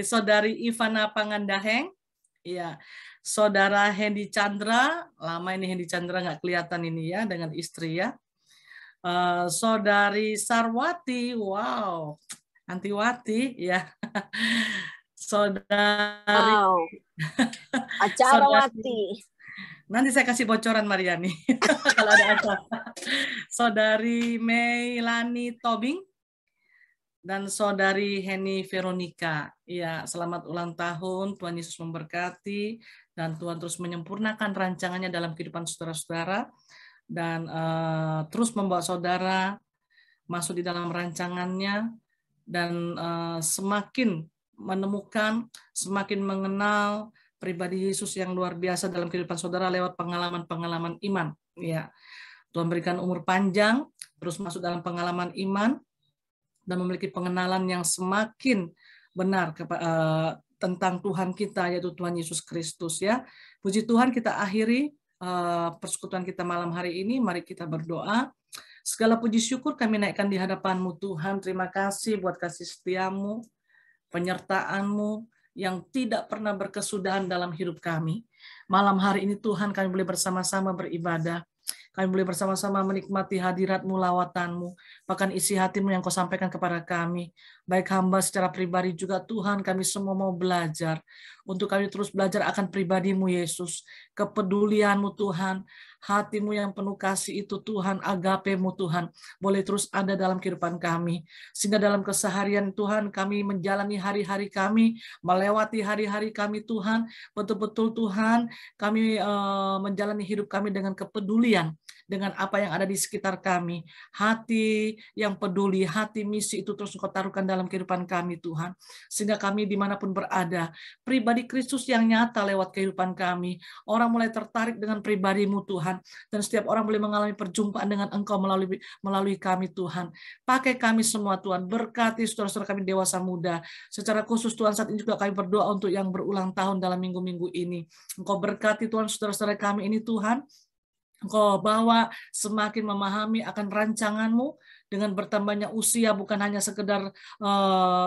Saudari Ivana Pangandaheng, iya. Saudara Hendy Chandra, lama ini Hendy Chandra nggak kelihatan ini ya, dengan istri ya. Saudari Sarwati, wow, Antiwati, ya. Saudari Acarawati. Nanti saya kasih bocoran Mariani kalau ada acara. Saudari Meilani Tobing dan Saudari Heni Veronica. Ya, selamat ulang tahun. Tuhan Yesus memberkati dan Tuhan terus menyempurnakan rancangannya dalam kehidupan saudara-saudara dan terus membawa saudara masuk di dalam rancangannya dan semakin menemukan, semakin mengenal pribadi Yesus yang luar biasa dalam kehidupan saudara lewat pengalaman-pengalaman iman. Ya, Tuhan berikan umur panjang, terus masuk dalam pengalaman iman, dan memiliki pengenalan yang semakin benar tentang Tuhan kita, yaitu Tuhan Yesus Kristus. Ya, puji Tuhan, kita akhiri persekutuan kita malam hari ini. Mari kita berdoa. Segala puji syukur kami naikkan di hadapan-Mu Tuhan. Terima kasih buat kasih setia-Mu, penyertaan-Mu yang tidak pernah berkesudahan dalam hidup kami. Malam hari ini Tuhan, kami boleh bersama-sama beribadah. Kami boleh bersama-sama menikmati hadirat-Mu, lawatan-Mu, bahkan isi hati-Mu yang Kau sampaikan kepada kami. Baik hamba secara pribadi juga Tuhan, kami semua mau belajar. Untuk kami terus belajar akan pribadi-Mu Yesus. Kepedulian-Mu Tuhan, hati-Mu yang penuh kasih itu Tuhan, agape-Mu Tuhan, boleh terus ada dalam kehidupan kami. Sehingga dalam keseharian Tuhan, kami menjalani hari-hari kami, melewati hari-hari kami Tuhan, betul-betul Tuhan, kami menjalani hidup kami dengan kepedulian, dengan apa yang ada di sekitar kami. Hati yang peduli, hati misi itu terus Engkau taruhkan dalam kehidupan kami Tuhan. Sehingga kami dimanapun berada, pribadi Kristus yang nyata lewat kehidupan kami. Orang mulai tertarik dengan pribadi-Mu Tuhan. Dan setiap orang boleh mengalami perjumpaan dengan Engkau melalui kami Tuhan. Pakai kami semua Tuhan, berkati saudara-saudara kami dewasa muda. Secara khusus Tuhan saat ini juga kami berdoa untuk yang berulang tahun dalam minggu-minggu ini. Engkau berkati Tuhan saudara-saudara kami ini Tuhan. Engkau bawa semakin memahami akan rancangan-Mu dengan bertambahnya usia, bukan hanya sekedar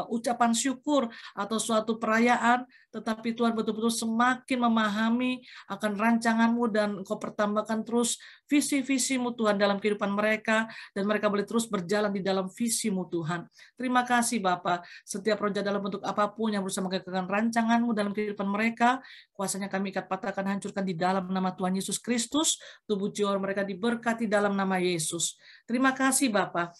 ucapan syukur atau suatu perayaan, tetapi Tuhan betul-betul semakin memahami akan rancangan-Mu dan Engkau pertambahkan terus visi-visi-Mu Tuhan dalam kehidupan mereka, dan mereka boleh terus berjalan di dalam visi-Mu Tuhan. Terima kasih Bapa, setiap roja dalam bentuk apapun yang berusaha menggagalkan rancangan-Mu dalam kehidupan mereka, kuasanya kami ikat patahkan, hancurkan di dalam nama Tuhan Yesus Kristus. Tubuh jiwa mereka diberkati dalam nama Yesus. Terima kasih Bapa.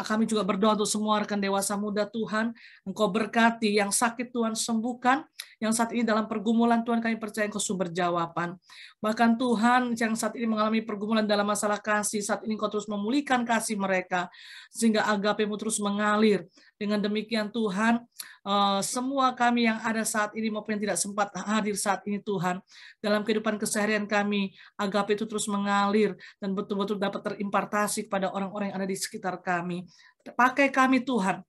Kami juga berdoa untuk semua rekan dewasa muda Tuhan. Engkau berkati, yang sakit Tuhan sembuhkan, yang saat ini dalam pergumulan Tuhan kami percaya Engkau sumber jawaban. Bahkan Tuhan yang saat ini mengalami pergumulan dalam masalah kasih, saat ini Engkau terus memulihkan kasih mereka, sehingga agape-Mu terus mengalir. Dengan demikian Tuhan, semua kami yang ada saat ini maupun yang tidak sempat hadir saat ini Tuhan, dalam kehidupan keseharian kami, agape itu terus mengalir dan betul-betul dapat terimpartasi kepada orang-orang yang ada di sekitar kami. Pakai kami Tuhan,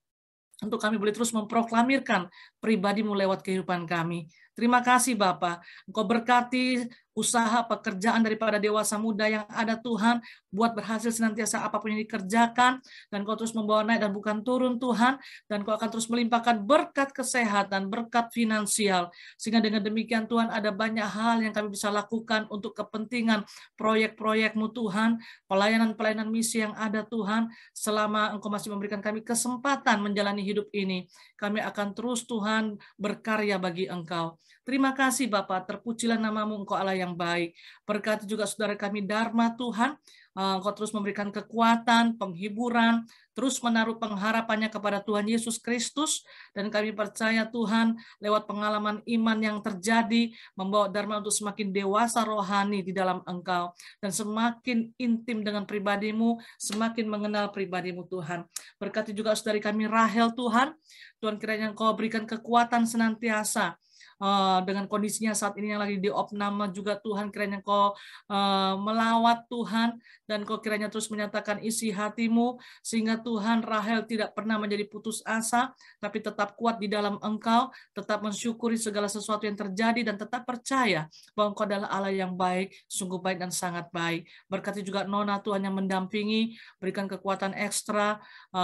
untuk kami boleh terus memproklamirkan pribadi-Mu lewat kehidupan kami. Terima kasih Bapa. Engkau berkati usaha pekerjaan daripada dewasa muda yang ada Tuhan, buat berhasil senantiasa apapun yang dikerjakan, dan Kau terus membawa naik dan bukan turun Tuhan, dan Kau akan terus melimpahkan berkat kesehatan, berkat finansial, sehingga dengan demikian Tuhan ada banyak hal yang kami bisa lakukan untuk kepentingan proyek-proyek-Mu Tuhan, pelayanan-pelayanan misi yang ada Tuhan, selama Engkau masih memberikan kami kesempatan menjalani hidup ini, kami akan terus Tuhan berkarya bagi Engkau. Terima kasih Bapa, terpujilah nama-Mu Engkau Allah yang baik. Berkati juga saudara kami Dharma Tuhan, Engkau terus memberikan kekuatan, penghiburan, terus menaruh pengharapannya kepada Tuhan Yesus Kristus, dan kami percaya Tuhan lewat pengalaman iman yang terjadi, membawa Dharma untuk semakin dewasa rohani di dalam Engkau, dan semakin intim dengan pribadi-Mu, semakin mengenal pribadi-Mu Tuhan. Berkati juga saudari kami Rahel Tuhan, Tuhan kiranya Engkau berikan kekuatan senantiasa, dengan kondisinya saat ini yang lagi diopname juga Tuhan, kiranya Engkau melawat Tuhan, dan Engkau kiranya terus menyatakan isi hati-Mu, sehingga Tuhan Rahel tidak pernah menjadi putus asa, tapi tetap kuat di dalam Engkau, tetap mensyukuri segala sesuatu yang terjadi, dan tetap percaya bahwa Engkau adalah Allah yang baik, sungguh baik dan sangat baik. Berkati juga Nona Tuhan yang mendampingi, berikan kekuatan ekstra,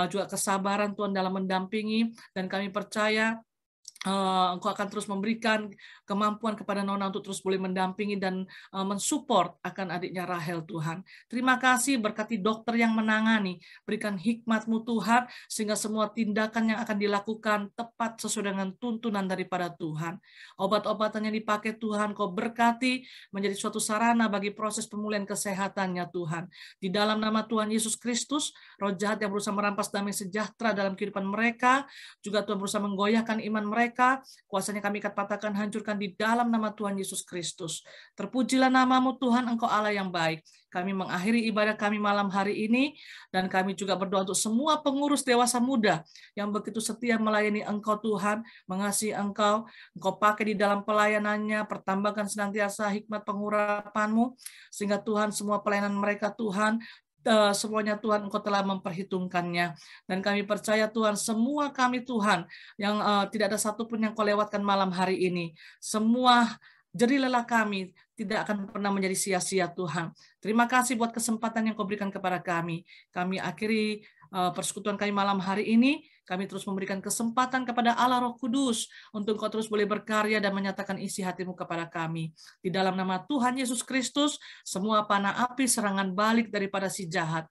juga kesabaran Tuhan dalam mendampingi, dan kami percaya Engkau akan terus memberikan kemampuan kepada Nona untuk terus boleh mendampingi dan mensupport akan adiknya Rahel Tuhan. Terima kasih, berkati dokter yang menangani, berikan hikmat-Mu Tuhan, sehingga semua tindakan yang akan dilakukan tepat sesuai dengan tuntunan daripada Tuhan. Obat-obatan yang dipakai Tuhan, Kau berkati menjadi suatu sarana bagi proses pemulihan kesehatannya Tuhan. Di dalam nama Tuhan Yesus Kristus, roh jahat yang berusaha merampas damai sejahtera dalam kehidupan mereka, juga Tuhan berusaha menggoyahkan iman mereka, kuasanya kami ikat patahkan, hancurkan di dalam nama Tuhan Yesus Kristus. Terpujilah nama-Mu Tuhan, Engkau Allah yang baik. Kami mengakhiri ibadah kami malam hari ini, dan kami juga berdoa untuk semua pengurus dewasa muda yang begitu setia melayani Engkau Tuhan, mengasihi Engkau, Engkau pakai di dalam pelayanannya, pertambahkan senantiasa hikmat pengurapan-Mu, sehingga Tuhan semua pelayanan mereka Tuhan, semuanya Tuhan Engkau telah memperhitungkannya, dan kami percaya Tuhan semua kami Tuhan yang tidak ada satupun yang Kau lewatkan malam hari ini, semua jerih lelah kami tidak akan pernah menjadi sia-sia Tuhan. Terima kasih buat kesempatan yang Kau berikan kepada kami. Kami akhiri persekutuan kami malam hari ini. Kami terus memberikan kesempatan kepada Allah Roh Kudus untuk Kau terus boleh berkarya dan menyatakan isi hati-Mu kepada kami. Di dalam nama Tuhan Yesus Kristus, semua panah api serangan balik daripada si jahat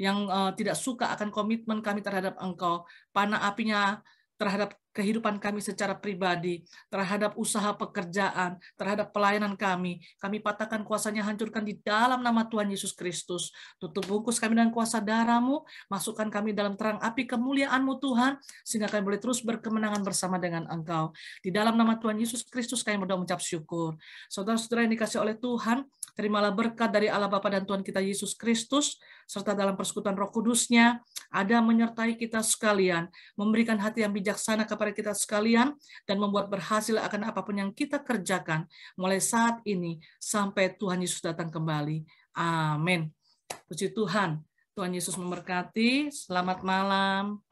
yang tidak suka akan komitmen kami terhadap Engkau, panah apinya terhadap kehidupan kami secara pribadi, terhadap usaha pekerjaan, terhadap pelayanan kami patahkan kuasanya, hancurkan di dalam nama Tuhan Yesus Kristus. Tutup bungkus kami dengan kuasa darah-Mu, masukkan kami dalam terang api kemuliaan-Mu Tuhan, sehingga kami boleh terus berkemenangan bersama dengan Engkau. Di dalam nama Tuhan Yesus Kristus kami berdoa mengucap syukur. Saudara-saudara yang dikasihi oleh Tuhan, terimalah berkat dari Allah Bapa dan Tuhan kita Yesus Kristus, serta dalam persekutuan Roh Kudus-Nya, ada menyertai kita sekalian, memberikan hati yang bijaksana kepada kita sekalian, dan membuat berhasil akan apapun yang kita kerjakan, mulai saat ini sampai Tuhan Yesus datang kembali. Amin. Puji Tuhan. Tuhan Yesus memberkati. Selamat malam.